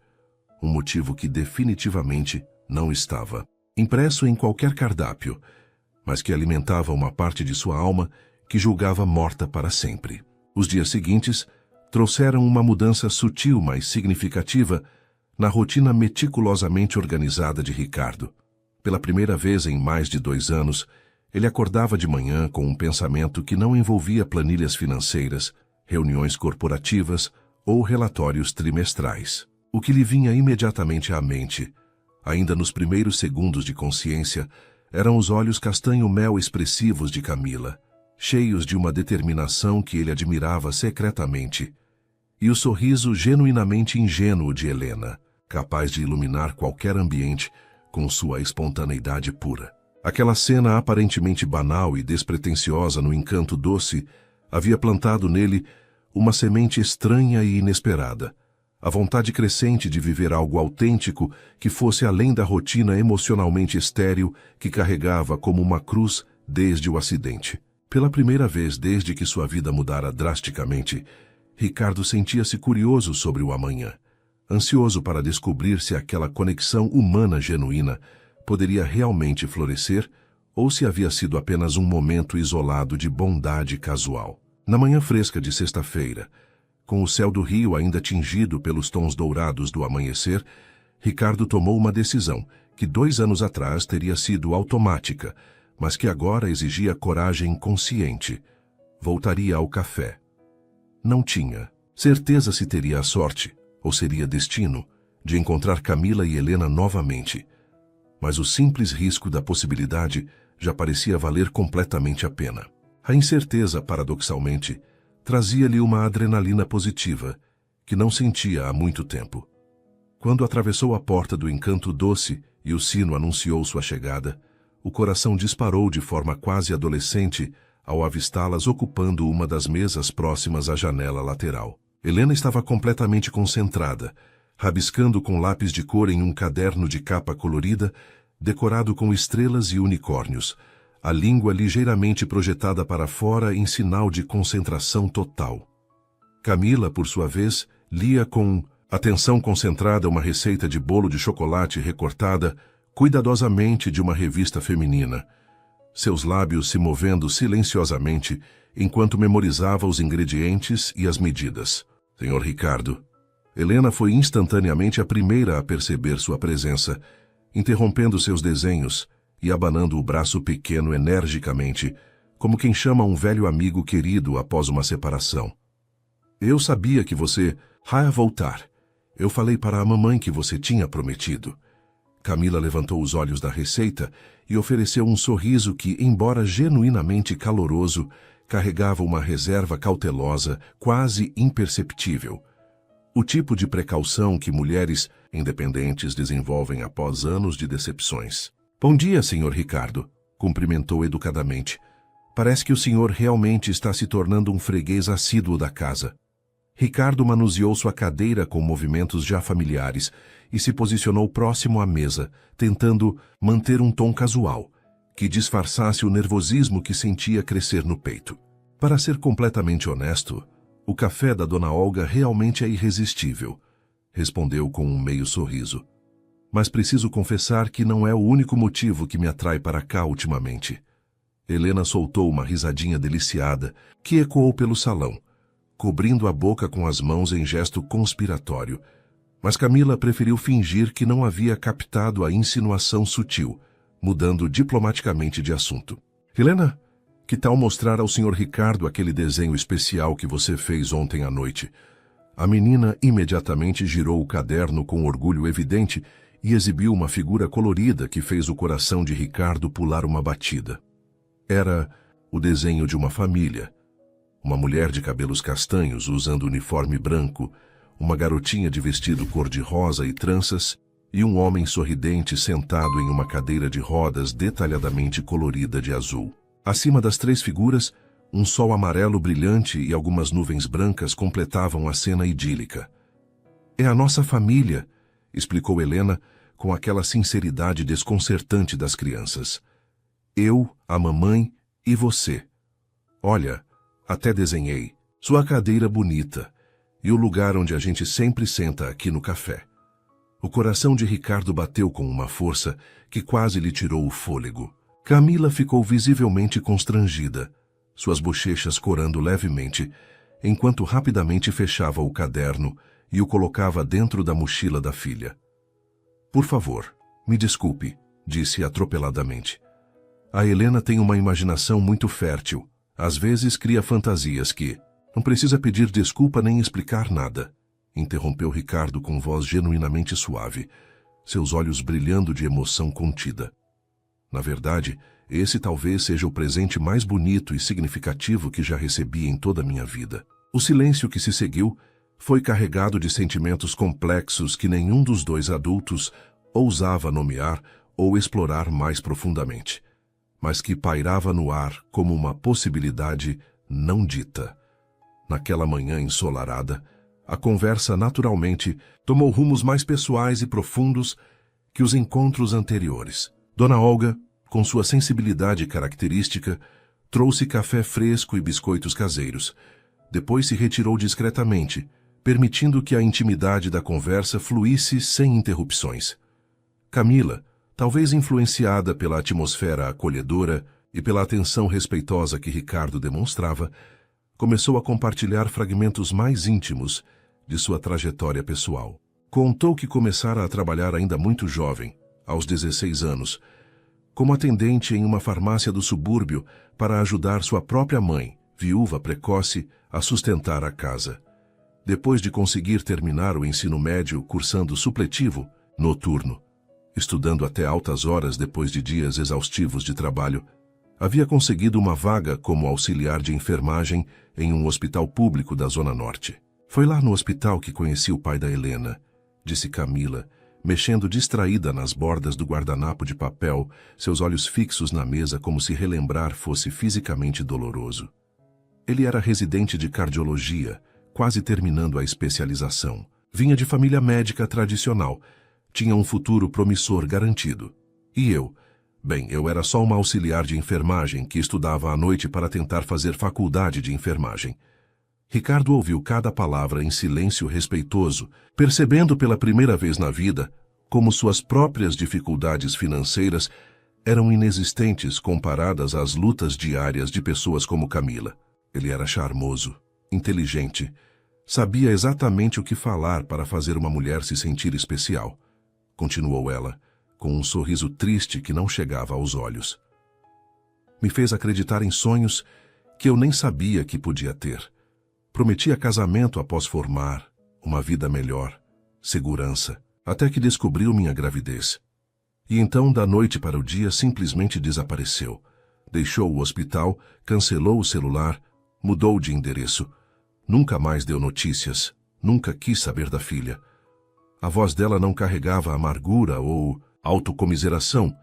Um motivo que definitivamente não estava impresso em qualquer cardápio, mas que alimentava uma parte de sua alma que julgava morta para sempre. Os dias seguintes trouxeram uma mudança sutil, mas significativa, na rotina meticulosamente organizada de Ricardo. Pela primeira vez em mais de 2 anos, ele acordava de manhã com um pensamento que não envolvia planilhas financeiras, reuniões corporativas ou relatórios trimestrais. O que lhe vinha imediatamente à mente, ainda nos primeiros segundos de consciência, eram os olhos castanho-mel expressivos de Camila, cheios de uma determinação que ele admirava secretamente, e o sorriso genuinamente ingênuo de Helena, capaz de iluminar qualquer ambiente com sua espontaneidade pura. Aquela cena aparentemente banal e despretensiosa no encanto doce havia plantado nele uma semente estranha e inesperada, a vontade crescente de viver algo autêntico que fosse além da rotina emocionalmente estéril que carregava como uma cruz desde o acidente. Pela primeira vez desde que sua vida mudara drasticamente, Ricardo sentia-se curioso sobre o amanhã, ansioso para descobrir se aquela conexão humana genuína poderia realmente florescer ou se havia sido apenas um momento isolado de bondade casual. Na manhã fresca de sexta-feira, com o céu do Rio ainda tingido pelos tons dourados do amanhecer, Ricardo tomou uma decisão que 2 anos atrás teria sido automática, mas que agora exigia coragem consciente. Voltaria ao café. Não tinha certeza se teria a sorte, ou seria destino, de encontrar Camila e Helena novamente. Mas o simples risco da possibilidade já parecia valer completamente a pena. A incerteza, paradoxalmente, trazia-lhe uma adrenalina positiva, que não sentia há muito tempo. Quando atravessou a porta do Encanto Doce e o sino anunciou sua chegada, o coração disparou de forma quase adolescente ao avistá-las ocupando uma das mesas próximas à janela lateral. Helena estava completamente concentrada, rabiscando com lápis de cor em um caderno de capa colorida, decorado com estrelas e unicórnios, a língua ligeiramente projetada para fora em sinal de concentração total. Camila, por sua vez, lia com atenção concentrada uma receita de bolo de chocolate recortada cuidadosamente de uma revista feminina, seus lábios se movendo silenciosamente enquanto memorizava os ingredientes e as medidas. Senhor Ricardo. Helena foi instantaneamente a primeira a perceber sua presença, interrompendo seus desenhos e abanando o braço pequeno energicamente, como quem chama um velho amigo querido após uma separação. Eu sabia que você ia voltar. Eu falei para a mamãe que você tinha prometido. Camila levantou os olhos da receita e ofereceu um sorriso que, embora genuinamente caloroso, carregava uma reserva cautelosa, quase imperceptível. O tipo de precaução que mulheres independentes desenvolvem após anos de decepções. Bom dia, Sr. Ricardo, cumprimentou educadamente. Parece que o senhor realmente está se tornando um freguês assíduo da casa. Ricardo manuseou sua cadeira com movimentos já familiares e se posicionou próximo à mesa, tentando manter um tom casual, que disfarçasse o nervosismo que sentia crescer no peito. Para ser completamente honesto, o café da Dona Olga realmente é irresistível, respondeu com um meio sorriso. Mas preciso confessar que não é o único motivo que me atrai para cá ultimamente. Helena soltou uma risadinha deliciada que ecoou pelo salão, cobrindo a boca com as mãos em gesto conspiratório. Mas Camila preferiu fingir que não havia captado a insinuação sutil, mudando diplomaticamente de assunto. Helena, que tal mostrar ao Sr. Ricardo aquele desenho especial que você fez ontem à noite? A menina imediatamente girou o caderno com orgulho evidente e exibiu uma figura colorida que fez o coração de Ricardo pular uma batida. Era o desenho de uma família. Uma mulher de cabelos castanhos usando uniforme branco, uma garotinha de vestido cor-de-rosa e tranças e um homem sorridente sentado em uma cadeira de rodas detalhadamente colorida de azul. Acima das três figuras, um sol amarelo brilhante e algumas nuvens brancas completavam a cena idílica. É a nossa família, explicou Helena com aquela sinceridade desconcertante das crianças. Eu, a mamãe e você. Olha, até desenhei sua cadeira bonita e o lugar onde a gente sempre senta aqui no café. O coração de Ricardo bateu com uma força que quase lhe tirou o fôlego. Camila ficou visivelmente constrangida, suas bochechas corando levemente, enquanto rapidamente fechava o caderno e o colocava dentro da mochila da filha. Por favor, me desculpe, disse atropeladamente. A Helena tem uma imaginação muito fértil. Às vezes cria fantasias que... Não precisa pedir desculpa nem explicar nada, interrompeu Ricardo com voz genuinamente suave, seus olhos brilhando de emoção contida. Na verdade, esse talvez seja o presente mais bonito e significativo que já recebi em toda a minha vida. O silêncio que se seguiu foi carregado de sentimentos complexos que nenhum dos dois adultos ousava nomear ou explorar mais profundamente, mas que pairava no ar como uma possibilidade não dita. Naquela manhã ensolarada, a conversa naturalmente tomou rumos mais pessoais e profundos que os encontros anteriores. Dona Olga, com sua sensibilidade característica, trouxe café fresco e biscoitos caseiros. Depois se retirou discretamente, permitindo que a intimidade da conversa fluísse sem interrupções. Camila, talvez influenciada pela atmosfera acolhedora e pela atenção respeitosa que Ricardo demonstrava, começou a compartilhar fragmentos mais íntimos de sua trajetória pessoal. Contou que começara a trabalhar ainda muito jovem, aos 16 anos, como atendente em uma farmácia do subúrbio para ajudar sua própria mãe, viúva precoce, a sustentar a casa. Depois de conseguir terminar o ensino médio cursando supletivo, noturno, estudando até altas horas depois de dias exaustivos de trabalho, Havia conseguido uma vaga como auxiliar de enfermagem em um hospital público da Zona Norte. Foi lá no hospital que conheci o pai da Helena, disse Camila, mexendo distraída nas bordas do guardanapo de papel, seus olhos fixos na mesa como se relembrar fosse fisicamente doloroso. Ele era residente de cardiologia, quase terminando a especialização. Vinha de família médica tradicional. Tinha um futuro promissor garantido. E eu? Bem, eu era só uma auxiliar de enfermagem que estudava à noite para tentar fazer faculdade de enfermagem. Ricardo ouviu cada palavra em silêncio respeitoso, percebendo pela primeira vez na vida como suas próprias dificuldades financeiras eram inexistentes comparadas às lutas diárias de pessoas como Camila. Ele era charmoso, inteligente, sabia exatamente o que falar para fazer uma mulher se sentir especial. Continuou ela, com um sorriso triste que não chegava aos olhos. Me fez acreditar em sonhos que eu nem sabia que podia ter. Prometia casamento após formar, uma vida melhor, segurança, até que descobriu minha gravidez. E então, da noite para o dia, simplesmente desapareceu. Deixou o hospital, cancelou o celular, mudou de endereço. Nunca mais deu notícias, nunca quis saber da filha. A voz dela não carregava amargura ou autocomiseração,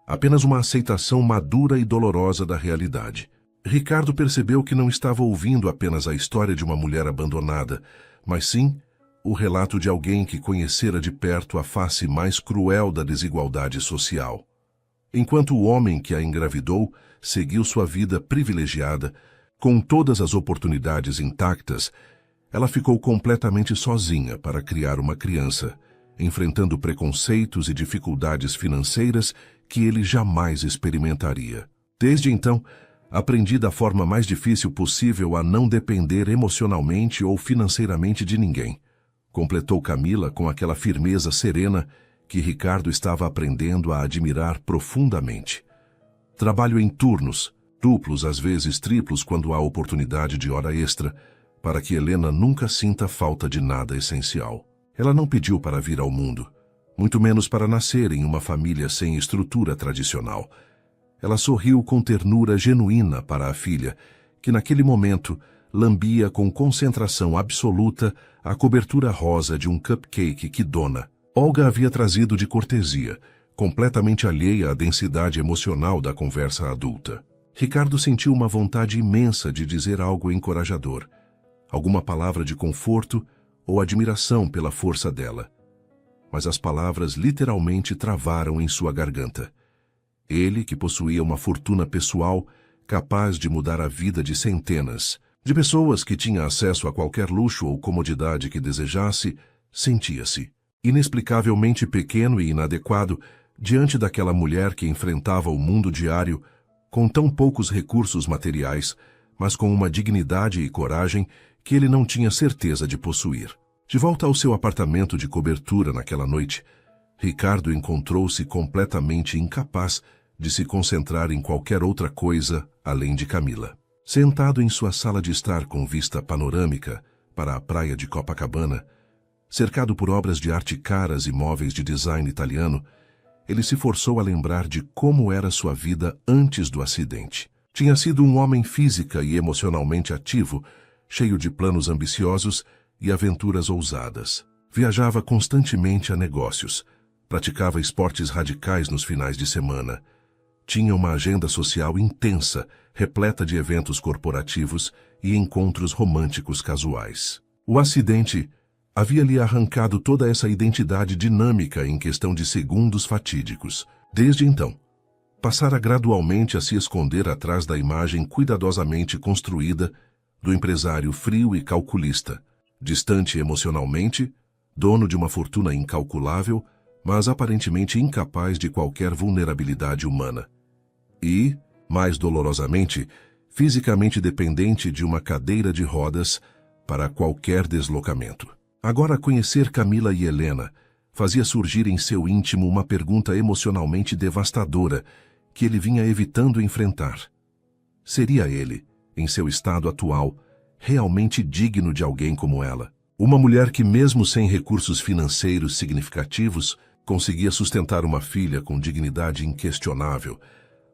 apenas uma aceitação madura e dolorosa da realidade. Ricardo percebeu que não estava ouvindo apenas a história de uma mulher abandonada, mas sim o relato de alguém que conhecera de perto a face mais cruel da desigualdade social. Enquanto o homem que a engravidou seguiu sua vida privilegiada, com todas as oportunidades intactas, ela ficou completamente sozinha para criar uma criança, enfrentando preconceitos e dificuldades financeiras que ele jamais experimentaria. Desde então, aprendi da forma mais difícil possível a não depender emocionalmente ou financeiramente de ninguém. Completou Camila com aquela firmeza serena que Ricardo estava aprendendo a admirar profundamente. Trabalho em turnos, duplos, às vezes triplos quando há oportunidade de hora extra, para que Helena nunca sinta falta de nada essencial. Ela não pediu para vir ao mundo, muito menos para nascer em uma família sem estrutura tradicional. Ela sorriu com ternura genuína para a filha, que naquele momento lambia com concentração absoluta a cobertura rosa de um cupcake que Dona Olga havia trazido de cortesia, completamente alheia à densidade emocional da conversa adulta. Ricardo sentiu uma vontade imensa de dizer algo encorajador, alguma palavra de conforto ou admiração pela força dela. Mas as palavras literalmente travaram em sua garganta. Ele, que possuía uma fortuna pessoal capaz de mudar a vida de centenas, de pessoas que tinha acesso a qualquer luxo ou comodidade que desejasse, sentia-se inexplicavelmente pequeno e inadequado diante daquela mulher que enfrentava o mundo diário com tão poucos recursos materiais, mas com uma dignidade e coragem que ele não tinha certeza de possuir. De volta ao seu apartamento de cobertura naquela noite, Ricardo encontrou-se completamente incapaz de se concentrar em qualquer outra coisa além de Camila. Sentado em sua sala de estar com vista panorâmica para a praia de Copacabana, cercado por obras de arte caras e móveis de design italiano, ele se forçou a lembrar de como era sua vida antes do acidente. Tinha sido um homem física e emocionalmente ativo, cheio de planos ambiciosos e aventuras ousadas. Viajava constantemente a negócios, praticava esportes radicais nos finais de semana. Tinha uma agenda social intensa, repleta de eventos corporativos e encontros românticos casuais. O acidente havia-lhe arrancado toda essa identidade dinâmica em questão de segundos fatídicos. Desde então, passara gradualmente a se esconder atrás da imagem cuidadosamente construída do empresário frio e calculista, distante emocionalmente, dono de uma fortuna incalculável, mas aparentemente incapaz de qualquer vulnerabilidade humana. E, mais dolorosamente, fisicamente dependente de uma cadeira de rodas para qualquer deslocamento. Agora, conhecer Camila e Helena fazia surgir em seu íntimo uma pergunta emocionalmente devastadora que ele vinha evitando enfrentar. Seria ele, em seu estado atual, realmente digno de alguém como ela? Uma mulher que, mesmo sem recursos financeiros significativos, conseguia sustentar uma filha com dignidade inquestionável,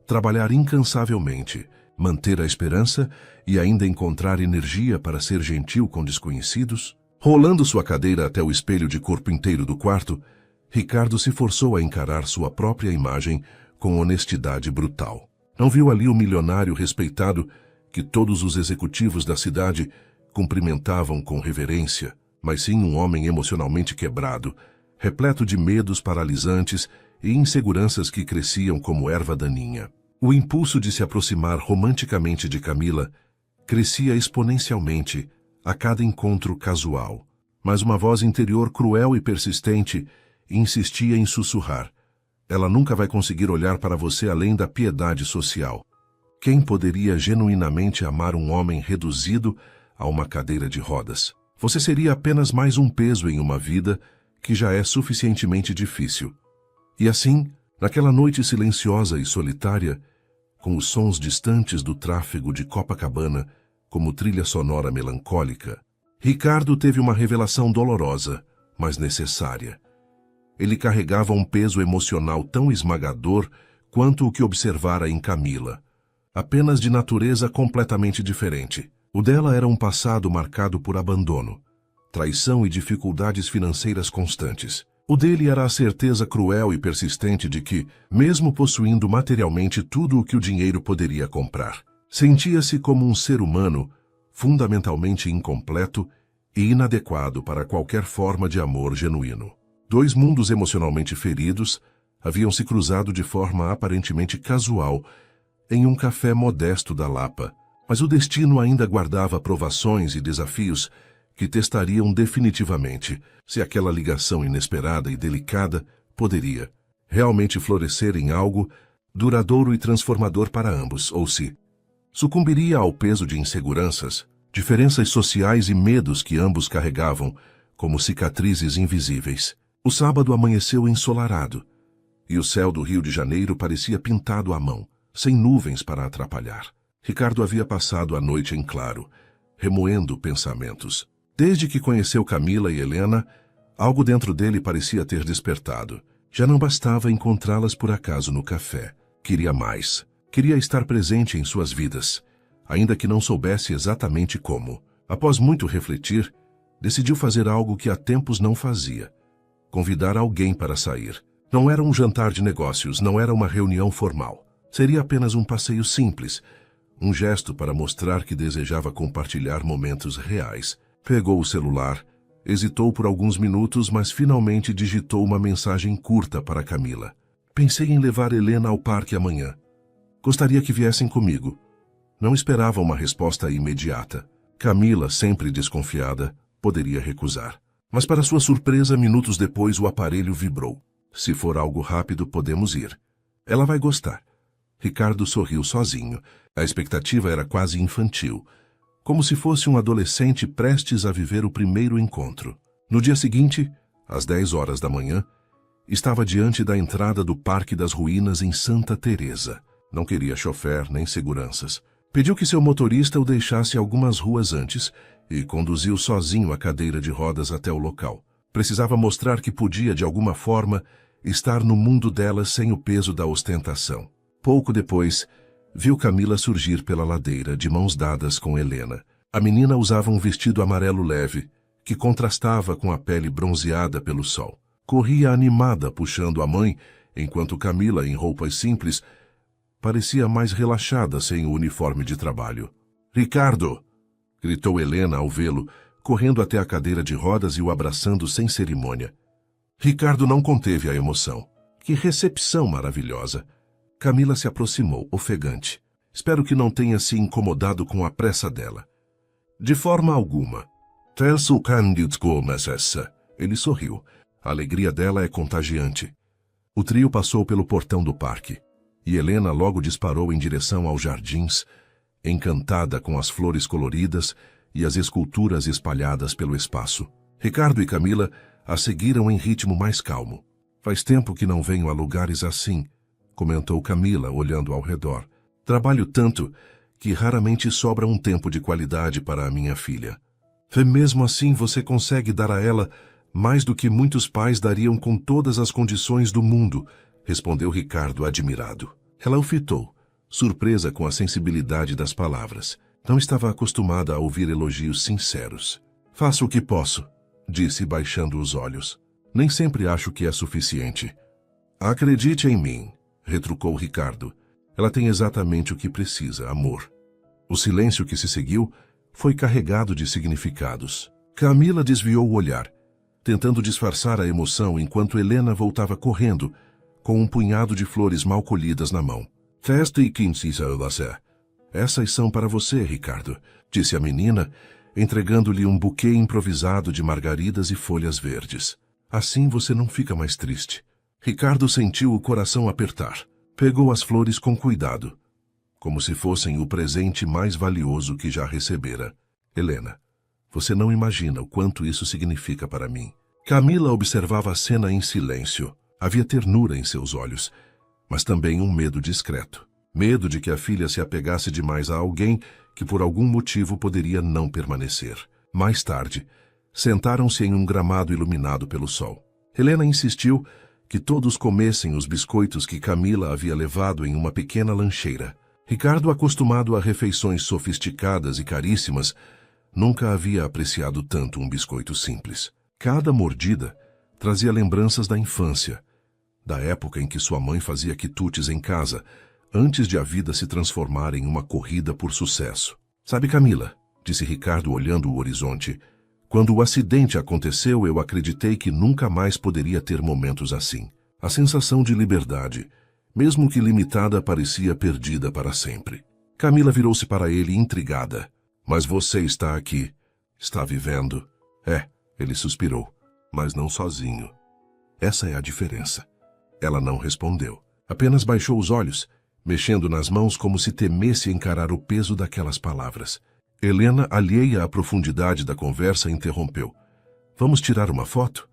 trabalhar incansavelmente, manter a esperança e ainda encontrar energia para ser gentil com desconhecidos? Rolando sua cadeira até o espelho de corpo inteiro do quarto, Ricardo se forçou a encarar sua própria imagem com honestidade brutal. Não viu ali o milionário respeitado que todos os executivos da cidade cumprimentavam com reverência, mas sim um homem emocionalmente quebrado, repleto de medos paralisantes e inseguranças que cresciam como erva daninha. O impulso de se aproximar romanticamente de Camila crescia exponencialmente a cada encontro casual, mas uma voz interior cruel e persistente insistia em sussurrar: ela nunca vai conseguir olhar para você além da piedade social. Quem poderia genuinamente amar um homem reduzido a uma cadeira de rodas? Você seria apenas mais um peso em uma vida que já é suficientemente difícil. E assim, naquela noite silenciosa e solitária, com os sons distantes do tráfego de Copacabana como trilha sonora melancólica, Ricardo teve uma revelação dolorosa, mas necessária. Ele carregava um peso emocional tão esmagador quanto o que observara em Camila, apenas de natureza completamente diferente. O dela era um passado marcado por abandono, traição e dificuldades financeiras constantes. O dele era a certeza cruel e persistente de que, mesmo possuindo materialmente tudo o que o dinheiro poderia comprar, sentia-se como um ser humano fundamentalmente incompleto e inadequado para qualquer forma de amor genuíno. Dois mundos emocionalmente feridos haviam se cruzado de forma aparentemente casual em um café modesto da Lapa, mas o destino ainda guardava provações e desafios que testariam definitivamente se aquela ligação inesperada e delicada poderia realmente florescer em algo duradouro e transformador para ambos, ou se sucumbiria ao peso de inseguranças, diferenças sociais e medos que ambos carregavam como cicatrizes invisíveis. O sábado amanheceu ensolarado, e o céu do Rio de Janeiro parecia pintado à mão, sem nuvens para atrapalhar. Ricardo havia passado a noite em claro, remoendo pensamentos. Desde que conheceu Camila e Helena, algo dentro dele parecia ter despertado. Já não bastava encontrá-las por acaso no café. Queria mais. Queria estar presente em suas vidas, ainda que não soubesse exatamente como. Após muito refletir, decidiu fazer algo que há tempos não fazia: convidar alguém para sair. Não era um jantar de negócios, não era uma reunião formal. Seria apenas um passeio simples, um gesto para mostrar que desejava compartilhar momentos reais. Pegou o celular, hesitou por alguns minutos, mas finalmente digitou uma mensagem curta para Camila. Pensei em levar Helena ao parque amanhã. Gostaria que viessem comigo. Não esperava uma resposta imediata. Camila, sempre desconfiada, poderia recusar. Mas para sua surpresa, minutos depois o aparelho vibrou. Se for algo rápido, podemos ir. Ela vai gostar. Ricardo sorriu sozinho. A expectativa era quase infantil, como se fosse um adolescente prestes a viver o primeiro encontro. No dia seguinte, às 10 horas da manhã, estava diante da entrada do Parque das Ruínas em Santa Teresa. Não queria chofer nem seguranças. Pediu que seu motorista o deixasse algumas ruas antes e conduziu sozinho a cadeira de rodas até o local. Precisava mostrar que podia, de alguma forma, estar no mundo dela sem o peso da ostentação. Pouco depois, viu Camila surgir pela ladeira, de mãos dadas com Helena. A menina usava um vestido amarelo leve, que contrastava com a pele bronzeada pelo sol. Corria animada, puxando a mãe, enquanto Camila, em roupas simples, parecia mais relaxada sem o uniforme de trabalho. "Ricardo!" gritou Helena ao vê-lo, correndo até a cadeira de rodas e o abraçando sem cerimônia. Ricardo não conteve a emoção. Que recepção maravilhosa! Camila se aproximou, ofegante. Espero que não tenha se incomodado com a pressa dela. De forma alguma. Telso Cândido Gomes essa. Ele sorriu. A alegria dela é contagiante. O trio passou pelo portão do parque, e Helena logo disparou em direção aos jardins, encantada com as flores coloridas e as esculturas espalhadas pelo espaço. Ricardo e Camila a seguiram em ritmo mais calmo. Faz tempo que não venho a lugares assim, comentou Camila, olhando ao redor. Trabalho tanto que raramente sobra um tempo de qualidade para a minha filha. E mesmo assim você consegue dar a ela mais do que muitos pais dariam com todas as condições do mundo, respondeu Ricardo admirado. Ela o fitou, surpresa com a sensibilidade das palavras. Não estava acostumada a ouvir elogios sinceros. Faço o que posso, disse baixando os olhos. Nem sempre acho que é suficiente. Acredite em mim, retrucou Ricardo. Ela tem exatamente o que precisa, amor. O silêncio que se seguiu foi carregado de significados. Camila desviou o olhar, tentando disfarçar a emoção enquanto Helena voltava correndo, com um punhado de flores mal colhidas na mão. Festa e essas são para você, Ricardo, disse a menina, entregando-lhe um buquê improvisado de margaridas e folhas verdes. Assim você não fica mais triste. Ricardo sentiu o coração apertar. Pegou as flores com cuidado, como se fossem o presente mais valioso que já recebera. Helena, você não imagina o quanto isso significa para mim. Camila observava a cena em silêncio. Havia ternura em seus olhos, mas também um medo discreto. Medo de que a filha se apegasse demais a alguém que por algum motivo poderia não permanecer. Mais tarde, sentaram-se em um gramado iluminado pelo sol. Helena insistiu que todos comessem os biscoitos que Camila havia levado em uma pequena lancheira. Ricardo, acostumado a refeições sofisticadas e caríssimas, nunca havia apreciado tanto um biscoito simples. Cada mordida trazia lembranças da infância, da época em que sua mãe fazia quitutes em casa, antes de a vida se transformar em uma corrida por sucesso. Sabe, Camila, disse Ricardo olhando o horizonte, quando o acidente aconteceu, eu acreditei que nunca mais poderia ter momentos assim. A sensação de liberdade, mesmo que limitada, parecia perdida para sempre. Camila virou-se para ele intrigada. Mas você está aqui. Está vivendo? É, ele suspirou, mas não sozinho. Essa é a diferença. Ela não respondeu. Apenas baixou os olhos, mexendo nas mãos como se temesse encarar o peso daquelas palavras. Helena, alheia à profundidade da conversa, interrompeu. Vamos tirar uma foto?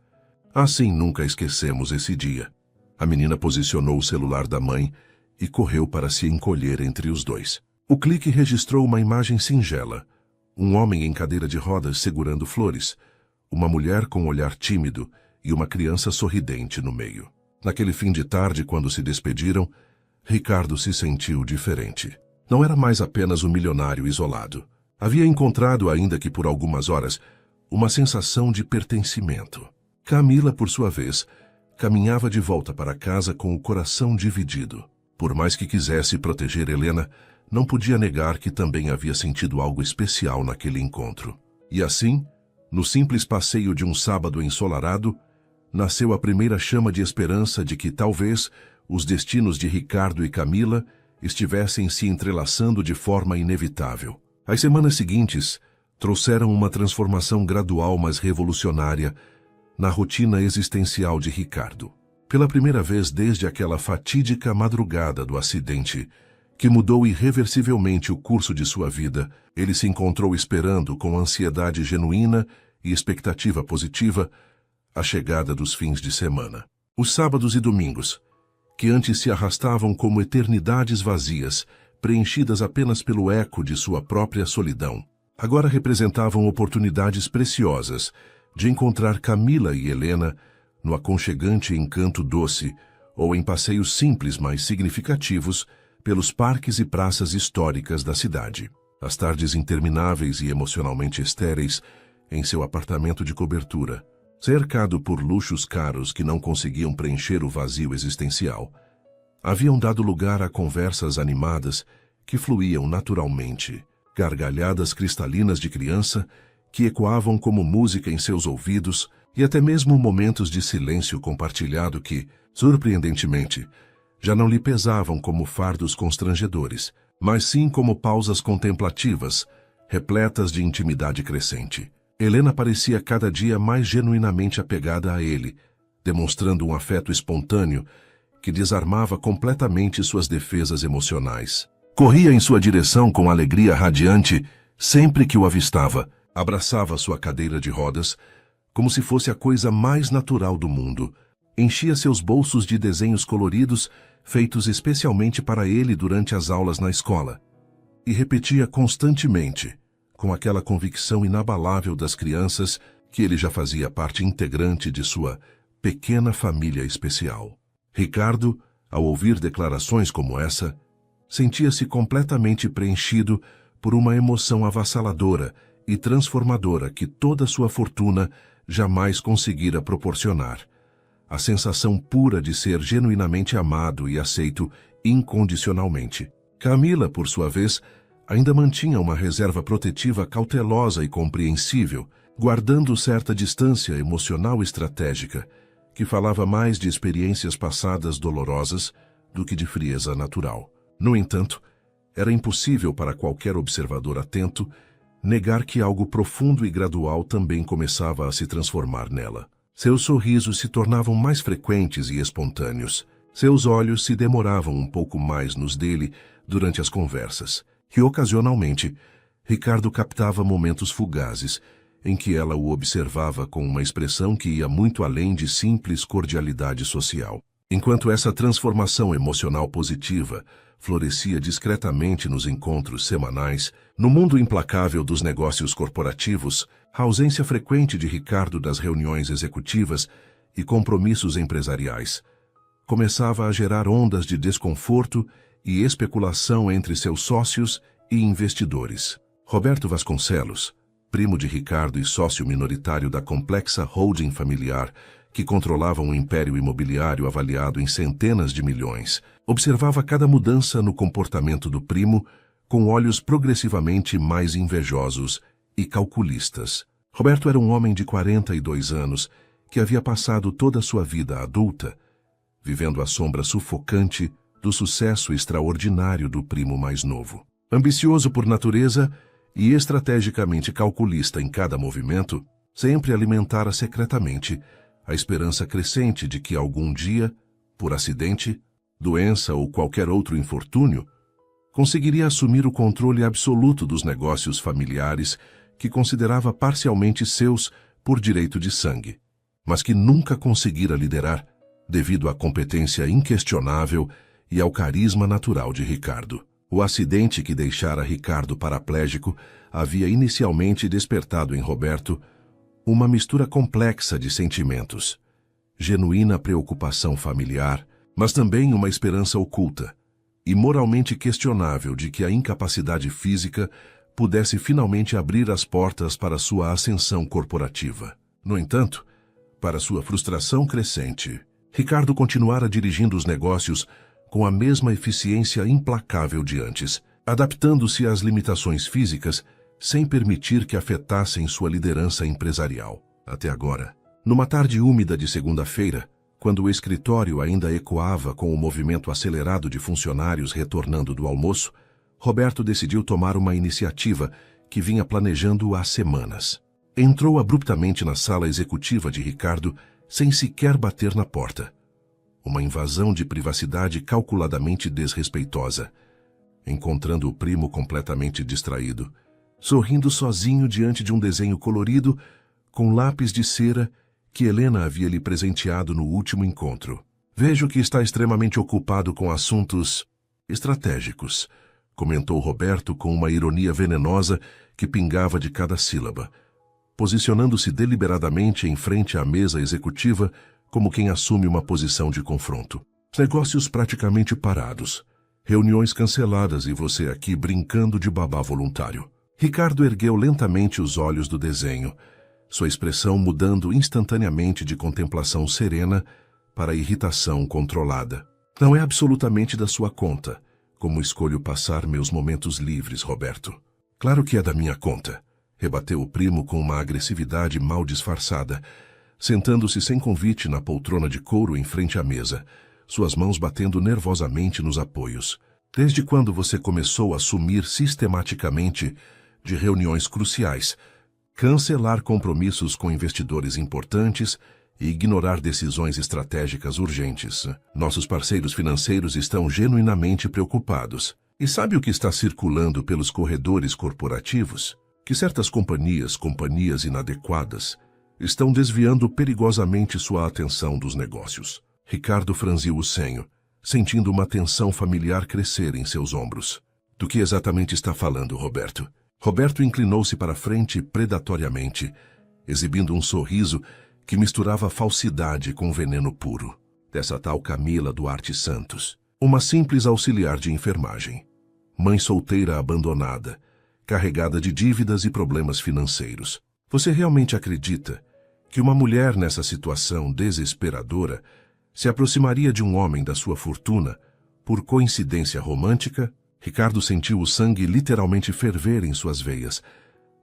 Assim nunca esquecemos esse dia. A menina posicionou o celular da mãe e correu para se encolher entre os dois. O clique registrou uma imagem singela. Um homem em cadeira de rodas segurando flores, uma mulher com um olhar tímido e uma criança sorridente no meio. Naquele fim de tarde, quando se despediram, Ricardo se sentiu diferente. Não era mais apenas um milionário isolado. Havia encontrado, ainda que por algumas horas, uma sensação de pertencimento. Camila, por sua vez, caminhava de volta para casa com o coração dividido. Por mais que quisesse proteger Helena, não podia negar que também havia sentido algo especial naquele encontro. E assim, no simples passeio de um sábado ensolarado, nasceu a primeira chama de esperança de que talvez os destinos de Ricardo e Camila estivessem se entrelaçando de forma inevitável. As semanas seguintes trouxeram uma transformação gradual, mas revolucionária, na rotina existencial de Ricardo. Pela primeira vez desde aquela fatídica madrugada do acidente, que mudou irreversivelmente o curso de sua vida, ele se encontrou esperando com ansiedade genuína e expectativa positiva a chegada dos fins de semana. Os sábados e domingos, que antes se arrastavam como eternidades vazias, preenchidas apenas pelo eco de sua própria solidão, agora representavam oportunidades preciosas de encontrar Camila e Helena no aconchegante encanto doce ou em passeios simples, mas significativos, pelos parques e praças históricas da cidade. As tardes intermináveis e emocionalmente estéreis em seu apartamento de cobertura, cercado por luxos caros que não conseguiam preencher o vazio existencial, haviam dado lugar a conversas animadas que fluíam naturalmente, gargalhadas cristalinas de criança que ecoavam como música em seus ouvidos e até mesmo momentos de silêncio compartilhado que, surpreendentemente, já não lhe pesavam como fardos constrangedores, mas sim como pausas contemplativas, repletas de intimidade crescente. Helena parecia cada dia mais genuinamente apegada a ele, demonstrando um afeto espontâneo que desarmava completamente suas defesas emocionais. Corria em sua direção com alegria radiante sempre que o avistava, abraçava sua cadeira de rodas como se fosse a coisa mais natural do mundo, enchia seus bolsos de desenhos coloridos feitos especialmente para ele durante as aulas na escola, e repetia constantemente, com aquela convicção inabalável das crianças, que ele já fazia parte integrante de sua pequena família especial. Ricardo, ao ouvir declarações como essa, sentia-se completamente preenchido por uma emoção avassaladora e transformadora que toda sua fortuna jamais conseguira proporcionar. A sensação pura de ser genuinamente amado e aceito incondicionalmente. Camila, por sua vez, ainda mantinha uma reserva protetiva cautelosa e compreensível, guardando certa distância emocional estratégica, que falava mais de experiências passadas dolorosas do que de frieza natural. No entanto, era impossível para qualquer observador atento negar que algo profundo e gradual também começava a se transformar nela. Seus sorrisos se tornavam mais frequentes e espontâneos. Seus olhos se demoravam um pouco mais nos dele durante as conversas, e ocasionalmente, Ricardo captava momentos fugazes em que ela o observava com uma expressão que ia muito além de simples cordialidade social. Enquanto essa transformação emocional positiva florescia discretamente nos encontros semanais, no mundo implacável dos negócios corporativos, a ausência frequente de Ricardo das reuniões executivas e compromissos empresariais começava a gerar ondas de desconforto e especulação entre seus sócios e investidores. Roberto Vasconcelos, primo de Ricardo e sócio minoritário da complexa holding familiar que controlava um império imobiliário avaliado em centenas de milhões, observava cada mudança no comportamento do primo com olhos progressivamente mais invejosos e calculistas. Roberto era um homem de 42 anos que havia passado toda a sua vida adulta vivendo à sombra sufocante do sucesso extraordinário do primo mais novo. Ambicioso por natureza e estrategicamente calculista em cada movimento, sempre alimentara secretamente a esperança crescente de que algum dia, por acidente, doença ou qualquer outro infortúnio, conseguiria assumir o controle absoluto dos negócios familiares que considerava parcialmente seus por direito de sangue, mas que nunca conseguira liderar devido à competência inquestionável e ao carisma natural de Ricardo. O acidente que deixara Ricardo paraplégico havia inicialmente despertado em Roberto uma mistura complexa de sentimentos, genuína preocupação familiar, mas também uma esperança oculta e moralmente questionável de que a incapacidade física pudesse finalmente abrir as portas para sua ascensão corporativa. No entanto, para sua frustração crescente, Ricardo continuara dirigindo os negócios com a mesma eficiência implacável de antes, adaptando-se às limitações físicas sem permitir que afetassem sua liderança empresarial. Até agora, numa tarde úmida de segunda-feira, quando o escritório ainda ecoava com o movimento acelerado de funcionários retornando do almoço, Roberto decidiu tomar uma iniciativa que vinha planejando há semanas. Entrou abruptamente na sala executiva de Ricardo sem sequer bater na porta. Uma invasão de privacidade calculadamente desrespeitosa, encontrando o primo completamente distraído, sorrindo sozinho diante de um desenho colorido com lápis de cera que Helena havia lhe presenteado no último encontro. Vejo que está extremamente ocupado com assuntos estratégicos, comentou Roberto com uma ironia venenosa que pingava de cada sílaba, posicionando-se deliberadamente em frente à mesa executiva como quem assume uma posição de confronto. Negócios praticamente parados, reuniões canceladas e você aqui brincando de babá voluntário. Ricardo ergueu lentamente os olhos do desenho, sua expressão mudando instantaneamente de contemplação serena para irritação controlada. Não é absolutamente da sua conta como escolho passar meus momentos livres, Roberto. Claro que é da minha conta, rebateu o primo com uma agressividade mal disfarçada, sentando-se sem convite na poltrona de couro em frente à mesa, suas mãos batendo nervosamente nos apoios. Desde quando você começou a sumir sistematicamente de reuniões cruciais, cancelar compromissos com investidores importantes e ignorar decisões estratégicas urgentes? Nossos parceiros financeiros estão genuinamente preocupados. E sabe o que está circulando pelos corredores corporativos? Que certas companhias inadequadas, estão desviando perigosamente sua atenção dos negócios. Ricardo franziu o senho, sentindo uma tensão familiar crescer em seus ombros. Do que exatamente está falando, Roberto? Roberto inclinou-se para frente predatoriamente, exibindo um sorriso que misturava falsidade com veneno puro. Dessa tal Camila Duarte Santos. Uma simples auxiliar de enfermagem. Mãe solteira abandonada, carregada de dívidas e problemas financeiros. Você realmente acredita que uma mulher nessa situação desesperadora se aproximaria de um homem da sua fortuna por coincidência romântica? Ricardo sentiu o sangue literalmente ferver em suas veias,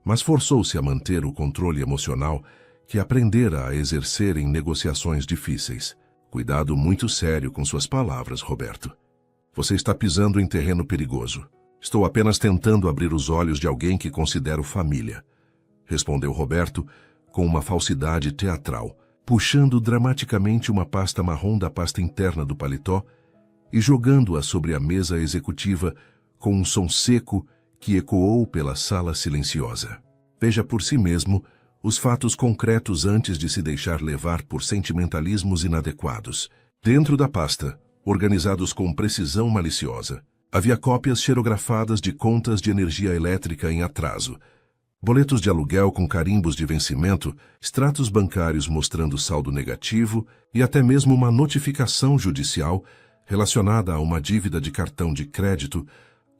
mas forçou-se a manter o controle emocional que aprendera a exercer em negociações difíceis. Cuidado muito sério com suas palavras, Roberto. Você está pisando em terreno perigoso. Estou apenas tentando abrir os olhos de alguém que considero família, respondeu Roberto com uma falsidade teatral, puxando dramaticamente uma pasta marrom da pasta interna do paletó e jogando-a sobre a mesa executiva com um som seco que ecoou pela sala silenciosa. Veja por si mesmo os fatos concretos antes de se deixar levar por sentimentalismos inadequados. Dentro da pasta, organizados com precisão maliciosa, havia cópias xerografadas de contas de energia elétrica em atraso, boletos de aluguel com carimbos de vencimento, extratos bancários mostrando saldo negativo e até mesmo uma notificação judicial relacionada a uma dívida de cartão de crédito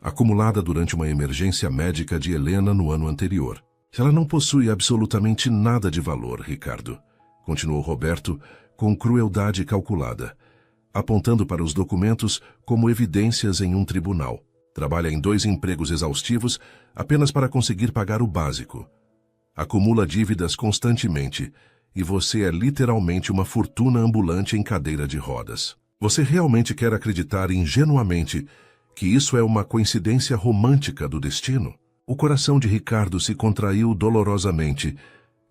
acumulada durante uma emergência médica de Helena no ano anterior. Ela não possui absolutamente nada de valor, Ricardo, continuou Roberto com crueldade calculada, apontando para os documentos como evidências em um tribunal. Trabalha em 2 empregos exaustivos apenas para conseguir pagar o básico. Acumula dívidas constantemente e você é literalmente uma fortuna ambulante em cadeira de rodas. Você realmente quer acreditar ingenuamente que isso é uma coincidência romântica do destino? O coração de Ricardo se contraiu dolorosamente,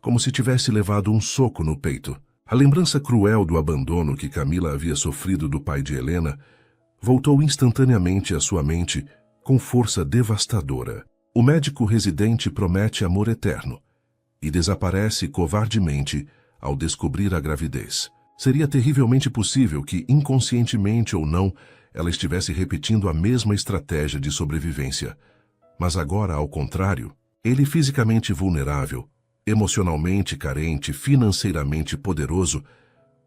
como se tivesse levado um soco no peito. A lembrança cruel do abandono que Camila havia sofrido do pai de Helena voltou instantaneamente à sua mente com força devastadora. O médico residente promete amor eterno e desaparece covardemente ao descobrir a gravidez. Seria terrivelmente possível que, inconscientemente ou não, ela estivesse repetindo a mesma estratégia de sobrevivência. Mas agora, ao contrário, ele fisicamente vulnerável, emocionalmente carente, financeiramente poderoso,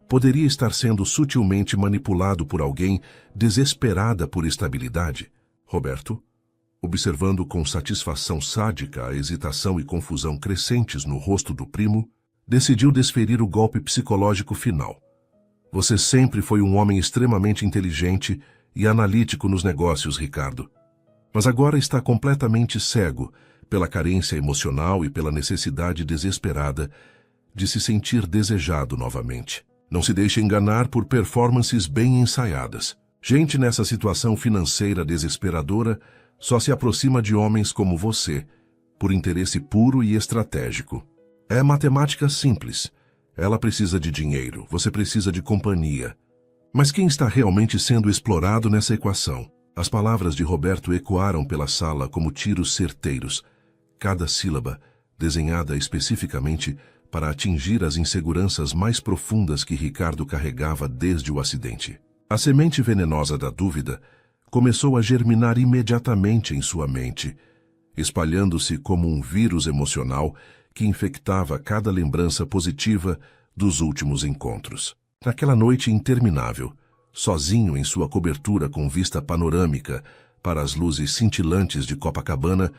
poderia estar sendo sutilmente manipulado por alguém desesperada por estabilidade. Roberto, observando com satisfação sádica a hesitação e confusão crescentes no rosto do primo, decidiu desferir o golpe psicológico final. Você sempre foi um homem extremamente inteligente e analítico nos negócios, Ricardo. Mas agora está completamente cego pela carência emocional e pela necessidade desesperada de se sentir desejado novamente. Não se deixe enganar por performances bem ensaiadas. Gente nessa situação financeira desesperadora só se aproxima de homens como você, por interesse puro e estratégico. É matemática simples. Ela precisa de dinheiro, você precisa de companhia. Mas quem está realmente sendo explorado nessa equação? As palavras de Roberto ecoaram pela sala como tiros certeiros, cada sílaba desenhada especificamente para atingir as inseguranças mais profundas que Ricardo carregava desde o acidente. A semente venenosa da dúvida começou a germinar imediatamente em sua mente, espalhando-se como um vírus emocional que infectava cada lembrança positiva dos últimos encontros. Naquela noite interminável, sozinho em sua cobertura com vista panorâmica para as luzes cintilantes de Copacabana,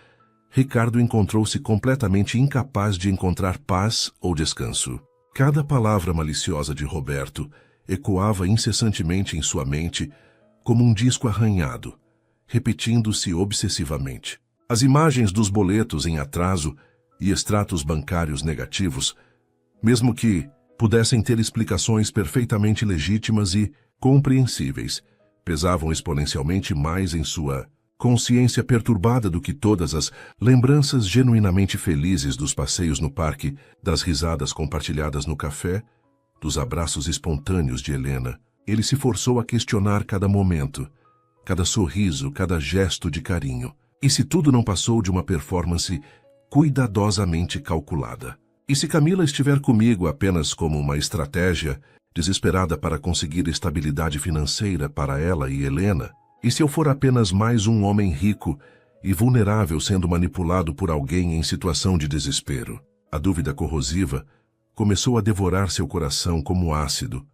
Ricardo encontrou-se completamente incapaz de encontrar paz ou descanso. Cada palavra maliciosa de Roberto ecoava incessantemente em sua mente como um disco arranhado, repetindo-se obsessivamente. As imagens dos boletos em atraso e extratos bancários negativos, mesmo que pudessem ter explicações perfeitamente legítimas e compreensíveis, pesavam exponencialmente mais em sua consciência perturbada do que todas as lembranças genuinamente felizes dos passeios no parque, das risadas compartilhadas no café, dos abraços espontâneos de Helena. Ele se forçou a questionar cada momento, cada sorriso, cada gesto de carinho. E se tudo não passou de uma performance cuidadosamente calculada? E se Camila estiver comigo apenas como uma estratégia desesperada para conseguir estabilidade financeira para ela e Helena? E se eu for apenas mais um homem rico e vulnerável sendo manipulado por alguém em situação de desespero? A dúvida corrosiva começou a devorar seu coração como ácido,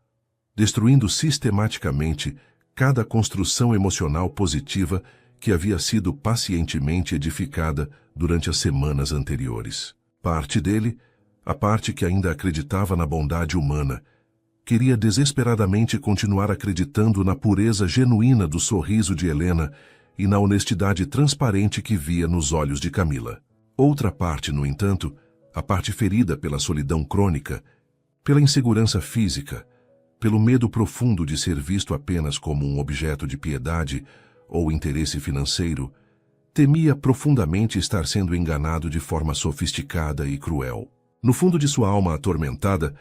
destruindo sistematicamente cada construção emocional positiva que havia sido pacientemente edificada durante as semanas anteriores. Parte dele, a parte que ainda acreditava na bondade humana, queria desesperadamente continuar acreditando na pureza genuína do sorriso de Helena e na honestidade transparente que via nos olhos de Camila. Outra parte, no entanto, a parte ferida pela solidão crônica, pela insegurança física, pelo medo profundo de ser visto apenas como um objeto de piedade ou interesse financeiro, temia profundamente estar sendo enganado de forma sofisticada e cruel. No fundo de sua alma atormentada,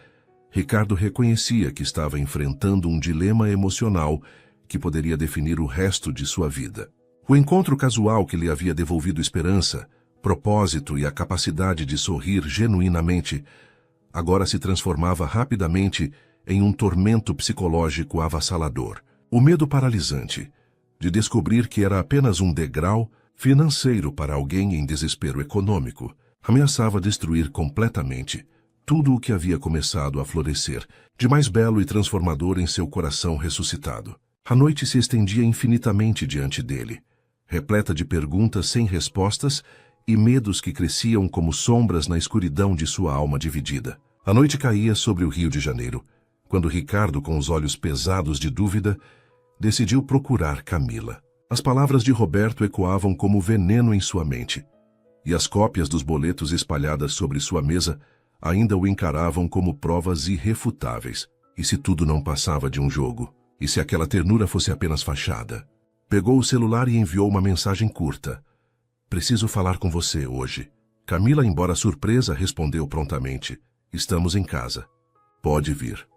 Ricardo reconhecia que estava enfrentando um dilema emocional que poderia definir o resto de sua vida. O encontro casual que lhe havia devolvido esperança, propósito e a capacidade de sorrir genuinamente, agora se transformava rapidamente em um tormento psicológico avassalador. O medo paralisante de descobrir que era apenas um degrau financeiro para alguém em desespero econômico ameaçava destruir completamente tudo o que havia começado a florescer, de mais belo e transformador em seu coração ressuscitado. A noite se estendia infinitamente diante dele, repleta de perguntas sem respostas e medos que cresciam como sombras na escuridão de sua alma dividida. A noite caía sobre o Rio de Janeiro, quando Ricardo, com os olhos pesados de dúvida, decidiu procurar Camila. As palavras de Roberto ecoavam como veneno em sua mente, e as cópias dos boletos espalhadas sobre sua mesa ainda o encaravam como provas irrefutáveis. E se tudo não passava de um jogo? E se aquela ternura fosse apenas fachada? Pegou o celular e enviou uma mensagem curta. "Preciso falar com você hoje." Camila, embora surpresa, respondeu prontamente. "Estamos em casa. Pode vir."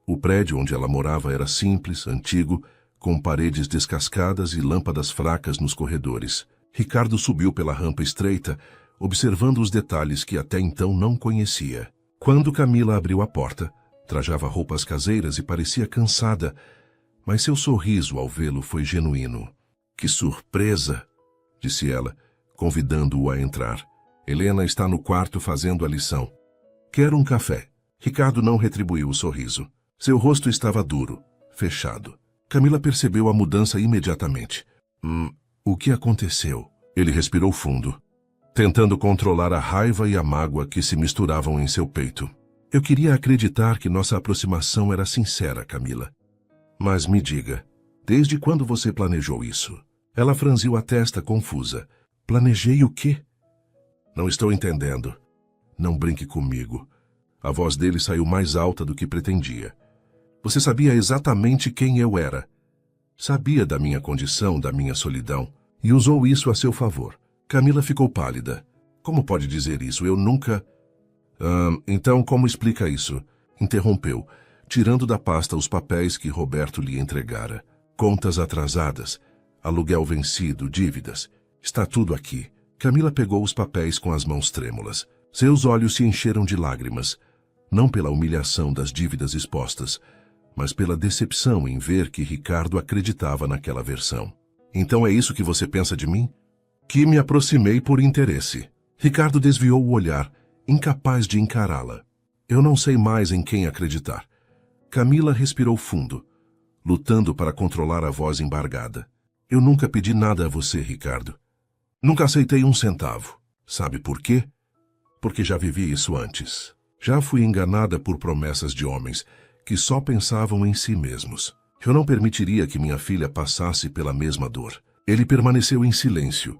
O prédio onde ela morava era simples, antigo, com paredes descascadas e lâmpadas fracas nos corredores. Ricardo subiu pela rampa estreita, observando os detalhes que até então não conhecia. Quando Camila abriu a porta, trajava roupas caseiras e parecia cansada, mas seu sorriso ao vê-lo foi genuíno. "Que surpresa!" disse ela, convidando-o a entrar. "Helena está no quarto fazendo a lição. Quer um café?" Ricardo não retribuiu o sorriso. Seu rosto estava duro, fechado. Camila percebeu a mudança imediatamente. O que aconteceu?" Ele respirou fundo, tentando controlar a raiva e a mágoa que se misturavam em seu peito. "Eu queria acreditar que nossa aproximação era sincera, Camila. Mas me diga, desde quando você planejou isso?" Ela franziu a testa confusa. "Planejei o quê?" "Não estou entendendo." "Não brinque comigo." A voz dele saiu mais alta do que pretendia. "Você sabia exatamente quem eu era. Sabia da minha condição, da minha solidão, e usou isso a seu favor." Camila ficou pálida. "Como pode dizer isso? Eu nunca..." Então como explica isso?" Interrompeu, tirando da pasta os papéis que Roberto lhe entregara. "Contas atrasadas, aluguel vencido, dívidas. Está tudo aqui." Camila pegou os papéis com as mãos trêmulas. Seus olhos se encheram de lágrimas, não pela humilhação das dívidas expostas, mas pela decepção em ver que Ricardo acreditava naquela versão. "Então é isso que você pensa de mim?" "Que me aproximei por interesse." Ricardo desviou o olhar, incapaz de encará-la. "Eu não sei mais em quem acreditar." Camila respirou fundo, lutando para controlar a voz embargada. "Eu nunca pedi nada a você, Ricardo. Nunca aceitei um centavo. Sabe por quê? Porque já vivi isso antes. Já fui enganada por promessas de homens que só pensavam em si mesmos. Eu não permitiria que minha filha passasse pela mesma dor." Ele permaneceu em silêncio,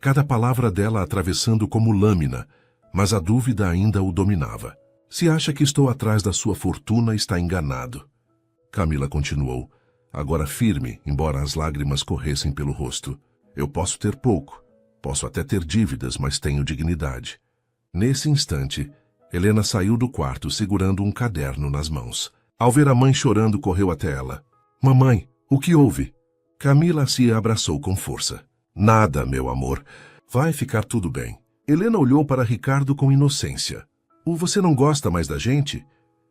cada palavra dela atravessando como lâmina, mas a dúvida ainda o dominava. "Se acha que estou atrás da sua fortuna, está enganado." Camila continuou, agora firme, embora as lágrimas corressem pelo rosto. "Eu posso ter pouco, posso até ter dívidas, mas tenho dignidade." Nesse instante, Helena saiu do quarto segurando um caderno nas mãos. Ao ver a mãe chorando, correu até ela. "Mamãe, o que houve?" Camila se abraçou com força. "Nada, meu amor. Vai ficar tudo bem." Helena olhou para Ricardo com inocência. Você não gosta mais da gente?"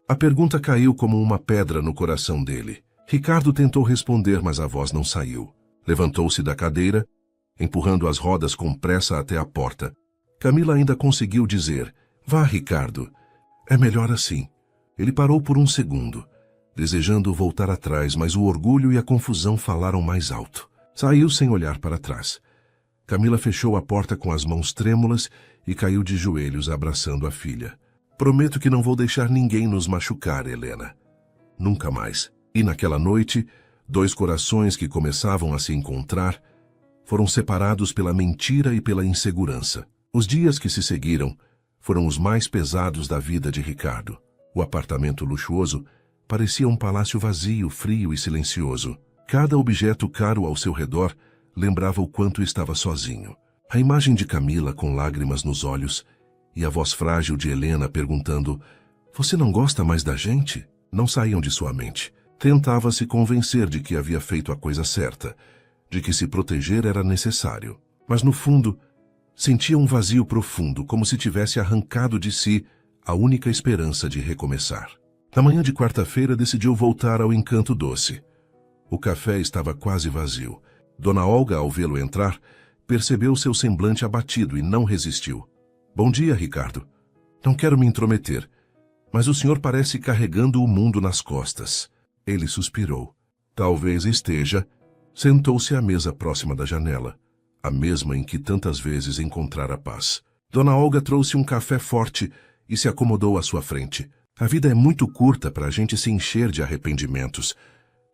A pergunta caiu como uma pedra no coração dele. Ricardo tentou responder, mas a voz não saiu. Levantou-se da cadeira, empurrando as rodas com pressa até a porta. Camila ainda conseguiu dizer: "Vá, Ricardo. É melhor assim." Ele parou por um segundo, desejando voltar atrás, mas o orgulho e a confusão falaram mais alto. Saiu sem olhar para trás. Camila fechou a porta com as mãos trêmulas e caiu de joelhos abraçando a filha. Prometo que não vou deixar ninguém nos machucar, Helena. Nunca mais. E naquela noite, dois corações que começavam a se encontrar foram separados pela mentira e pela insegurança. Os dias que se seguiram foram os mais pesados da vida de Ricardo. O apartamento luxuoso parecia um palácio vazio, frio e silencioso. Cada objeto caro ao seu redor lembrava o quanto estava sozinho. A imagem de Camila com lágrimas nos olhos e a voz frágil de Helena perguntando: "Você não gosta mais da gente?" não saíam de sua mente. Tentava se convencer de que havia feito a coisa certa, de que se proteger era necessário. Mas no fundo, sentia um vazio profundo, como se tivesse arrancado de si a única esperança de recomeçar. Na manhã de quarta-feira decidiu voltar ao Encanto Doce. O café estava quase vazio. Dona Olga, ao vê-lo entrar, percebeu seu semblante abatido e não resistiu. "Bom dia, Ricardo. Não quero me intrometer, mas o senhor parece carregando o mundo nas costas." Ele suspirou. "Talvez esteja." Sentou-se à mesa próxima da janela, a mesma em que tantas vezes encontrara paz. Dona Olga trouxe um café forte e se acomodou à sua frente. "A vida é muito curta para a gente se encher de arrependimentos."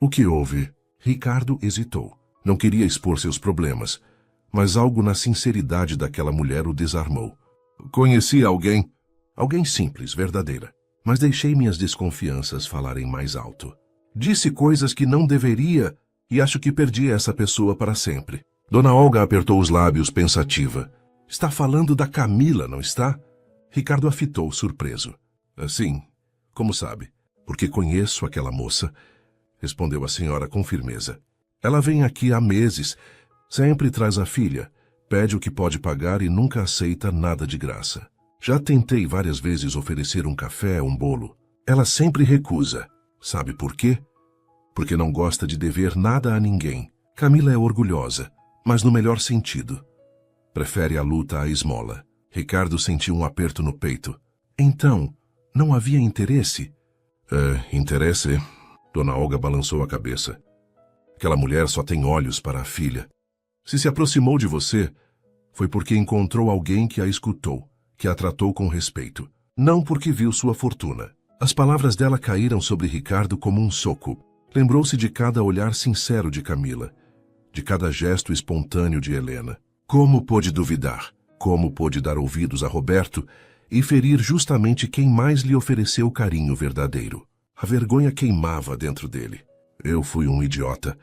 "O que houve?" Ricardo hesitou. Não queria expor seus problemas, mas algo na sinceridade daquela mulher o desarmou. "Conheci alguém. Alguém simples, verdadeira. Mas deixei minhas desconfianças falarem mais alto. Disse coisas que não deveria e acho que perdi essa pessoa para sempre." Dona Olga apertou os lábios pensativa. "Está falando da Camila, não está?" Ricardo a fitou, surpreso. "Sim, como sabe?" "Porque conheço aquela moça", respondeu a senhora com firmeza. "Ela vem aqui há meses, sempre traz a filha, pede o que pode pagar e nunca aceita nada de graça. Já tentei várias vezes oferecer um café, um bolo. Ela sempre recusa. Sabe por quê? Porque não gosta de dever nada a ninguém. Camila é orgulhosa, mas no melhor sentido. Prefere a luta à esmola." Ricardo sentiu um aperto no peito. "Então, não havia interesse?" Interesse?" Dona Olga balançou a cabeça. "Aquela mulher só tem olhos para a filha. Se aproximou de você, foi porque encontrou alguém que a escutou, que a tratou com respeito. Não porque viu sua fortuna." As palavras dela caíram sobre Ricardo como um soco. Lembrou-se de cada olhar sincero de Camila, de cada gesto espontâneo de Helena. Como pôde duvidar? Como pôde dar ouvidos a Roberto e ferir justamente quem mais lhe ofereceu carinho verdadeiro? A vergonha queimava dentro dele. "Eu fui um idiota.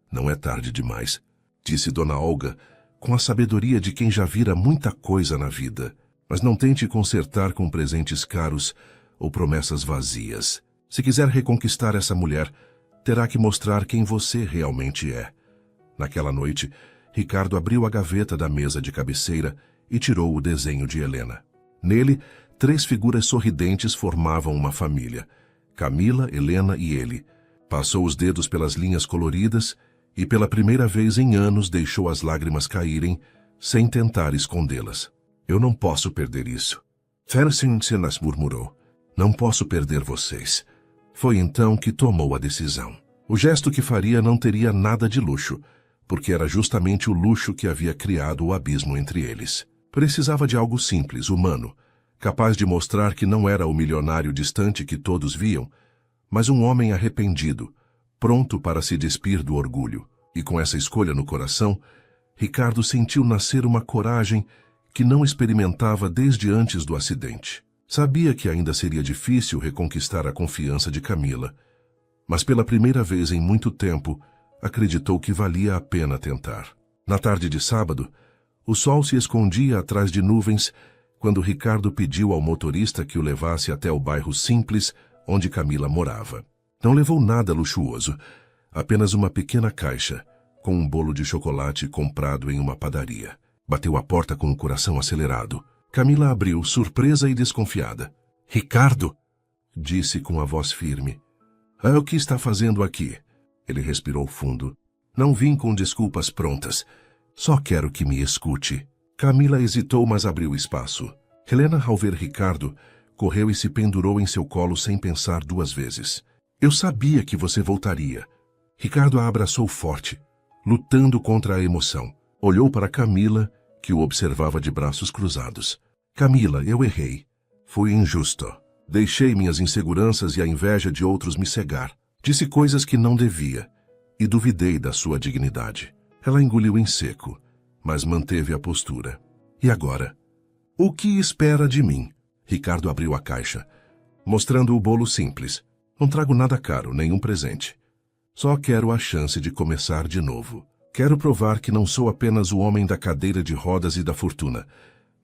Não é tarde demais", disse Dona Olga, com a sabedoria de quem já vira muita coisa na vida. "Mas não tente consertar com presentes caros ou promessas vazias. Se quiser reconquistar essa mulher, terá que mostrar quem você realmente é." Naquela noite, Ricardo abriu a gaveta da mesa de cabeceira e tirou o desenho de Helena. Nele, 3 figuras sorridentes formavam uma família: Camila, Helena e ele. Passou os dedos pelas linhas coloridas e pela primeira vez em anos deixou as lágrimas caírem, sem tentar escondê-las. "Eu não posso perder isso." Fersensenas murmurou. "Não posso perder vocês." Foi então que tomou a decisão. O gesto que faria não teria nada de luxo, porque era justamente o luxo que havia criado o abismo entre eles. Precisava de algo simples, humano, capaz de mostrar que não era o milionário distante que todos viam, mas um homem arrependido, pronto para se despir do orgulho. E com essa escolha no coração, Ricardo sentiu nascer uma coragem que não experimentava desde antes do acidente. Sabia que ainda seria difícil reconquistar a confiança de Camila, mas pela primeira vez em muito tempo, acreditou que valia a pena tentar. Na tarde de sábado, o sol se escondia atrás de nuvens quando Ricardo pediu ao motorista que o levasse até o bairro simples onde Camila morava. Não levou nada luxuoso, apenas uma pequena caixa, com um bolo de chocolate comprado em uma padaria. Bateu a porta com o coração acelerado. Camila abriu, surpresa e desconfiada. "Ricardo!" disse com a voz firme. "O que está fazendo aqui?" Ele respirou fundo. "Não vim com desculpas prontas. Só quero que me escute." Camila hesitou, mas abriu espaço. Helena, ao ver Ricardo, correu e se pendurou em seu colo sem pensar 2 vezes. Eu sabia que você voltaria. Ricardo a abraçou forte, lutando contra a emoção. Olhou para Camila, que o observava de braços cruzados. Camila, eu errei. Fui injusto. Deixei minhas inseguranças e a inveja de outros me cegar. Disse coisas que não devia e duvidei da sua dignidade. Ela engoliu em seco, mas manteve a postura. E agora? O que espera de mim? Ricardo abriu a caixa, mostrando o bolo simples. Não trago nada caro, nenhum presente. Só quero a chance de começar de novo. Quero provar que não sou apenas o homem da cadeira de rodas e da fortuna,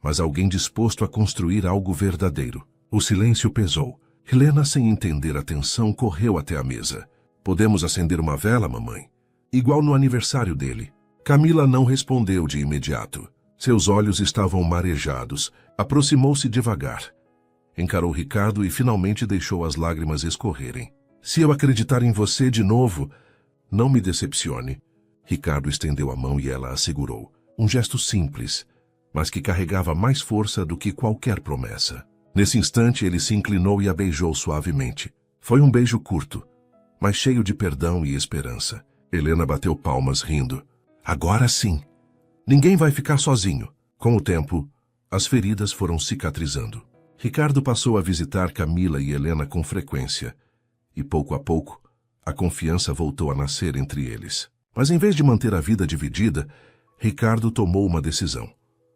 mas alguém disposto a construir algo verdadeiro. O silêncio pesou. Helena, sem entender a tensão, correu até a mesa. Podemos acender uma vela, mamãe? Igual no aniversário dele. Camila não respondeu de imediato. Seus olhos estavam marejados. Aproximou-se devagar. Encarou Ricardo e finalmente deixou as lágrimas escorrerem. Se eu acreditar em você de novo, não me decepcione. Ricardo estendeu a mão e ela a segurou. Um gesto simples, mas que carregava mais força do que qualquer promessa. Nesse instante, ele se inclinou e a beijou suavemente. Foi um beijo curto, mas cheio de perdão e esperança. Helena bateu palmas, rindo. Agora sim. Ninguém vai ficar sozinho. Com o tempo, as feridas foram cicatrizando. Ricardo passou a visitar Camila e Helena com frequência. E pouco a pouco, a confiança voltou a nascer entre eles. Mas em vez de manter a vida dividida, Ricardo tomou uma decisão.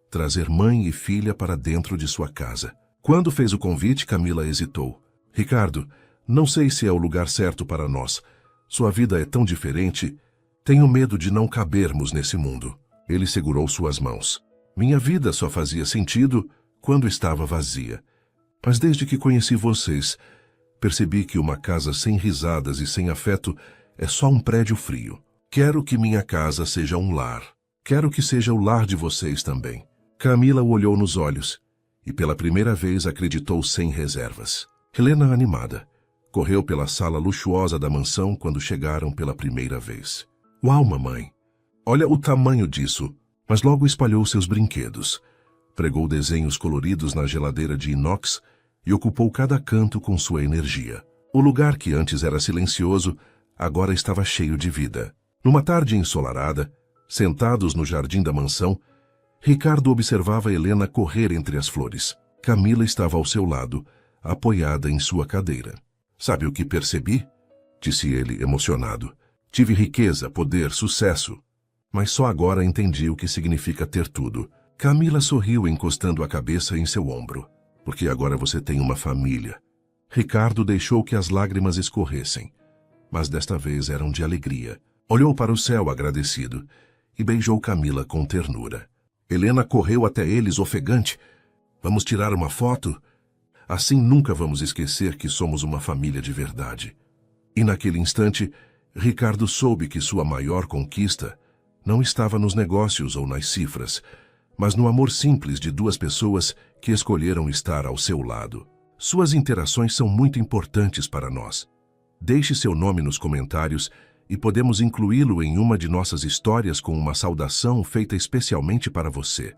Trazer mãe e filha para dentro de sua casa. Quando fez o convite, Camila hesitou. Ricardo, não sei se é o lugar certo para nós. Sua vida é tão diferente. Tenho medo de não cabermos nesse mundo. Ele segurou suas mãos. Minha vida só fazia sentido quando estava vazia. Mas desde que conheci vocês, percebi que uma casa sem risadas e sem afeto é só um prédio frio. Quero que minha casa seja um lar. Quero que seja o lar de vocês também. Camila o olhou nos olhos e pela primeira vez acreditou sem reservas. Helena, animada, correu pela sala luxuosa da mansão quando chegaram pela primeira vez. Uau, mamãe! Olha o tamanho disso! Mas logo espalhou seus brinquedos. Pregou desenhos coloridos na geladeira de inox e ocupou cada canto com sua energia. O lugar que antes era silencioso, agora estava cheio de vida. Numa tarde ensolarada, sentados no jardim da mansão, Ricardo observava Helena correr entre as flores. Camila estava ao seu lado, apoiada em sua cadeira. Sabe o que percebi? Disse ele, emocionado. Tive riqueza, poder, sucesso. Mas só agora entendi o que significa ter tudo. Camila sorriu encostando a cabeça em seu ombro. Porque agora você tem uma família. Ricardo deixou que as lágrimas escorressem, mas desta vez eram de alegria. Olhou para o céu agradecido e beijou Camila com ternura. Helena correu até eles ofegante. Vamos tirar uma foto? Assim nunca vamos esquecer que somos uma família de verdade. E naquele instante, Ricardo soube que sua maior conquista não estava nos negócios ou nas cifras, mas no amor simples de duas pessoas que escolheram estar ao seu lado. Suas interações são muito importantes para nós. Deixe seu nome nos comentários e podemos incluí-lo em uma de nossas histórias com uma saudação feita especialmente para você.